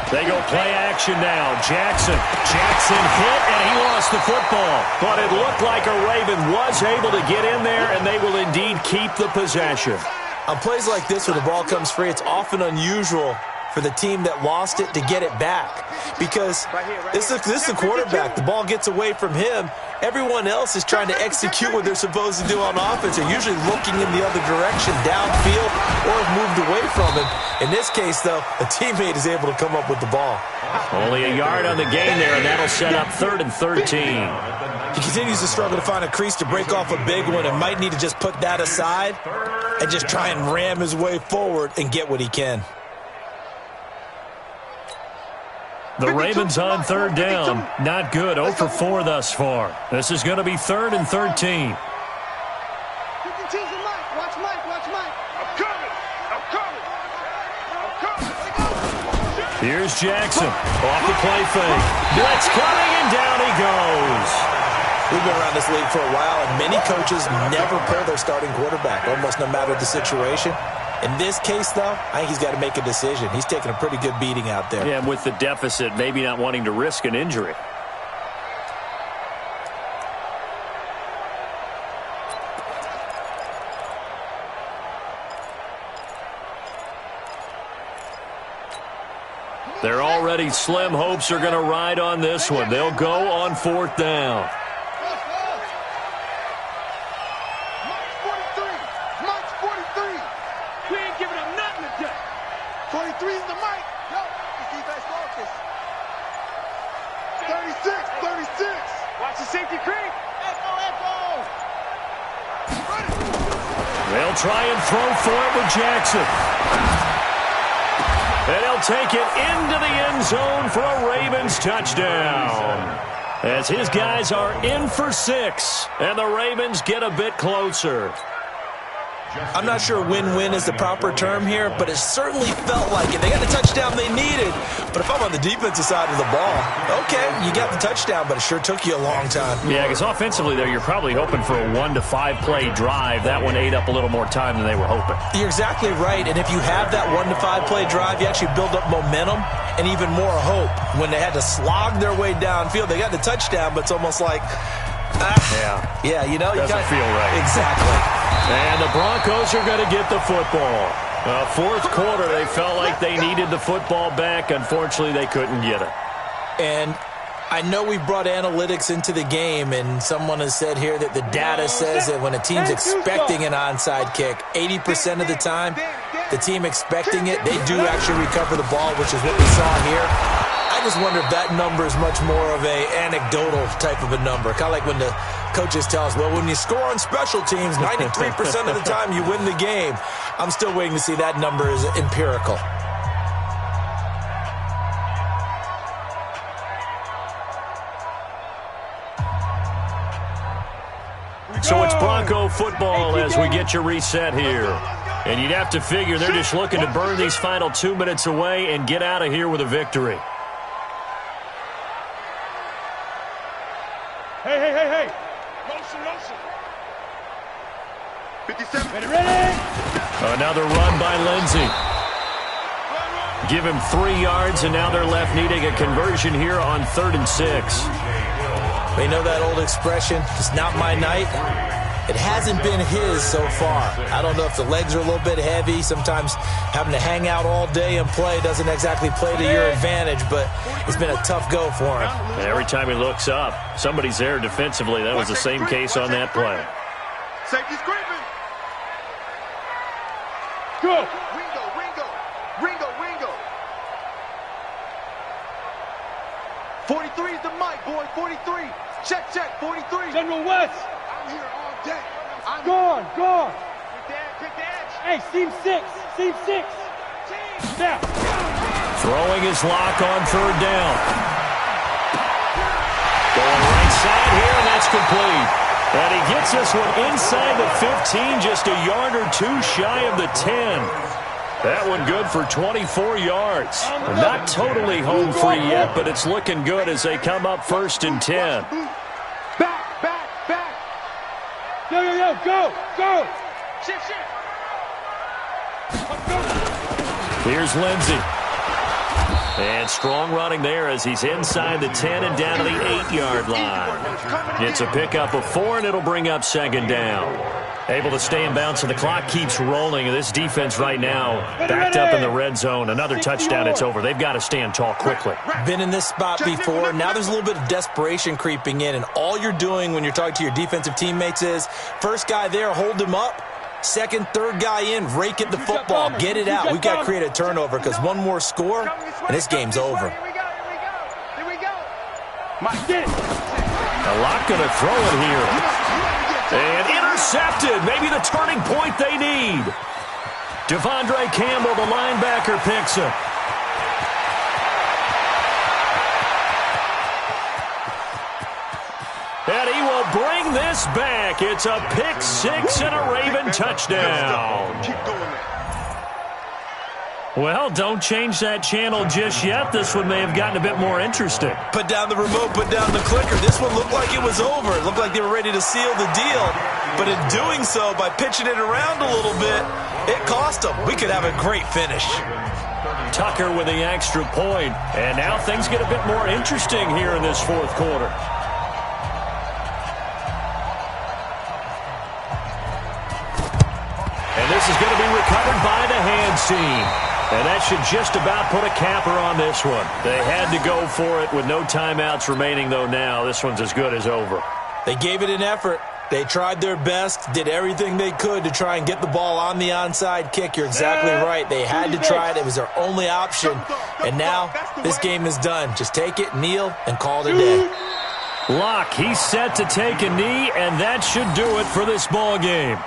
[SPEAKER 1] They go play action now. Jackson hit, and he lost the football. But it looked like a Raven was able to get in there, and they will indeed keep the possession.
[SPEAKER 2] On plays like this where the ball comes free, it's often unusual for the team that lost it to get it back. Because this is the quarterback. The ball gets away from him. Everyone else is trying to execute what they're supposed to do on offense. They're usually looking in the other direction, downfield, or have moved away from him. In this case, though, a teammate is able to come up with the ball.
[SPEAKER 1] Only a yard on the gain there, and that'll set up 3rd and 13.
[SPEAKER 2] He continues to struggle to find a crease to break off a big one and might need to just put that aside and just try and ram his way forward and get what he can.
[SPEAKER 1] The Ravens on 3rd down. Not good. 0 for 4 thus far. This is going to be 3rd and 13.
[SPEAKER 3] Watch Mike. I'm coming.
[SPEAKER 1] Here's Jackson. Off the play fake. Blitz coming, and down he goes.
[SPEAKER 2] We've been around this league for a while, and many coaches never pull their starting quarterback, almost no matter the situation. In this case, though, I think he's got to make a decision. He's taking a pretty good beating out there.
[SPEAKER 1] Yeah, and with the deficit, maybe not wanting to risk an injury. They're already slim hopes are going to ride on this one. They'll go on 4th down. They'll try and throw for it with Jackson. And he'll take it into the end zone for a Ravens touchdown. As his guys are in for 6, and the Ravens get a bit closer.
[SPEAKER 2] I'm not sure win-win is the proper term here, but it certainly felt like it. They got the touchdown they needed, but if I'm on the defensive side of the ball, okay, you got the touchdown, but it sure took you a long time.
[SPEAKER 1] Yeah, because offensively there, you're probably hoping for a 1 to 5 play drive. That one ate up a little more time than they were hoping.
[SPEAKER 2] You're exactly right, and if you have that 1 to 5 play drive, you actually build up momentum and even more hope. When they had to slog their way downfield, they got the touchdown, but it's almost like, yeah, you know,
[SPEAKER 1] doesn't feel right.
[SPEAKER 2] Exactly.
[SPEAKER 1] And the Broncos are going to get the football. Fourth quarter, they felt like they needed the football back. Unfortunately, they couldn't get it.
[SPEAKER 2] And I know we brought analytics into the game, and someone has said here that the data says that when a team's expecting an onside kick, 80% of the time, the team expecting it, they do actually recover the ball, which is what we saw here. I just wonder if that number is much more of a anecdotal type of a number. Kind of like when the coaches tell us, well, when you score on special teams, 93% of the time you win the game. I'm still waiting to see that number is empirical.
[SPEAKER 1] So it's Bronco football as we get you reset here. And you'd have to figure they're just looking to burn these final 2 minutes away and get out of here with a victory.
[SPEAKER 3] Hey. Motion. 57. Ready.
[SPEAKER 1] Another run by Lindsey. Give him 3 yards, and now they're left needing a conversion here on 3rd and 6.
[SPEAKER 2] They know that old expression, it's not my night. It hasn't been his so far. I don't know if the legs are a little bit heavy. Sometimes having to hang out all day and play doesn't exactly play to your advantage, but it's been a tough go for him.
[SPEAKER 1] And every time he looks up, somebody's there defensively. That was the same case on that play.
[SPEAKER 3] Safety's creeping. Go. Ringo. 43 is the mic, boy. 43. Check. 43. General West. I'm here all day. Gone. Pick the edge. Hey, seam 6. Now.
[SPEAKER 1] Throwing his lock on 3rd down. Going right side here, and that's complete. And he gets this one inside the 15, just a yard or 2 shy of the 10. That one good for 24 yards. Not totally home free yet, but it's looking good as they come up 1st and 10.
[SPEAKER 3] Back. Go. Shift.
[SPEAKER 1] Here's Lindsey. And strong running there as he's inside the 10 and down to the 8-yard line. It's a pickup of 4, and it'll bring up 2nd down. Able to stay in bounds, and the clock keeps rolling. And this defense right now backed up in the red zone. Another touchdown, it's over. They've got to stand tall quickly.
[SPEAKER 2] Been in this spot before. Now there's a little bit of desperation creeping in, and all you're doing when you're talking to your defensive teammates is first guy there, hold him up. Second, third guy in, rake at the football. Get it out. We've got to create a turnover because one more score, and this game's over.
[SPEAKER 3] Here we go.
[SPEAKER 1] Mike, get it. A lot going to throw it here. And intercepted. Maybe the turning point they need. Devondre Campbell, the linebacker, picks him. And he will bring this back. It's a pick 6 and a Raven touchdown.
[SPEAKER 3] Keep going there.
[SPEAKER 1] Well, don't change that channel just yet. This one may have gotten a bit more interesting.
[SPEAKER 2] Put down the remote, put down the clicker. This one looked like it was over. It looked like they were ready to seal the deal. But in doing so, by pitching it around a little bit, it cost them. We could have a great finish.
[SPEAKER 1] Tucker with the extra point. And now things get a bit more interesting here in this 4th quarter. And this is going to be recovered by the hands team. And that should just about put a capper on this one. They had to go for it with no timeouts remaining, though now. This one's as good as over.
[SPEAKER 2] They gave it an effort. They tried their best, did everything they could to try and get the ball on the onside kick. You're exactly right. They had to try it. It was their only option. And now this game is done. Just take it, kneel, and call it a day.
[SPEAKER 1] Locke, he's set to take a knee, and that should do it for this ball game.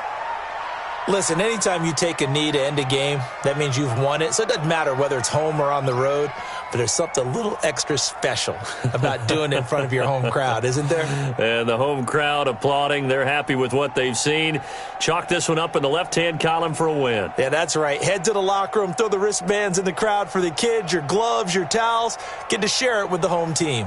[SPEAKER 2] Listen, anytime you take a knee to end a game, that means you've won it. So it doesn't matter whether it's home or on the road. but there's something a little extra special about doing it in front of your home crowd, isn't there?
[SPEAKER 1] And the home crowd applauding. They're happy with what they've seen. Chalk this one up in the left-hand column for a win.
[SPEAKER 2] Yeah, that's right. Head to the locker room, throw the wristbands in the crowd for the kids, your gloves, your towels. Get to share it with the home team.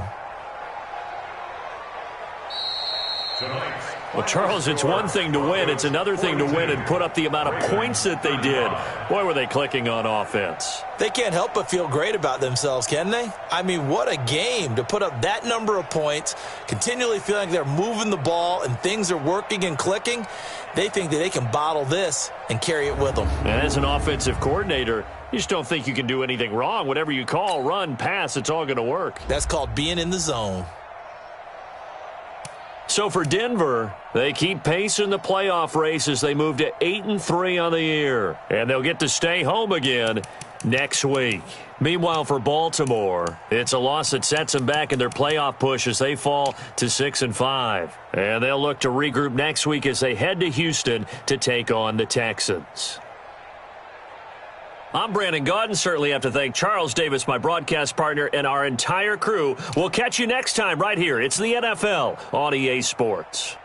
[SPEAKER 1] Well, Charles, it's one thing to win. It's another thing to win and put up the amount of points that they did. Boy, were they clicking on offense.
[SPEAKER 2] They can't help but feel great about themselves, can they? I mean, what a game to put up that number of points, continually feeling like they're moving the ball and things are working and clicking. They think that they can bottle this and carry it with them.
[SPEAKER 1] And as an offensive coordinator, you just don't think you can do anything wrong. Whatever you call, run, pass, it's all going to work.
[SPEAKER 2] That's called being in the zone.
[SPEAKER 1] So for Denver, they keep pace in the playoff race as they move to 8-3 on the year. And they'll get to stay home again next week. Meanwhile, for Baltimore, it's a loss that sets them back in their playoff push as they fall to 6-5. And they'll look to regroup next week as they head to Houston to take on the Texans. I'm Brandon Gaudin. Certainly have to thank Charles Davis, my broadcast partner, and our entire crew. We'll catch you next time right here. It's the NFL on EA Sports.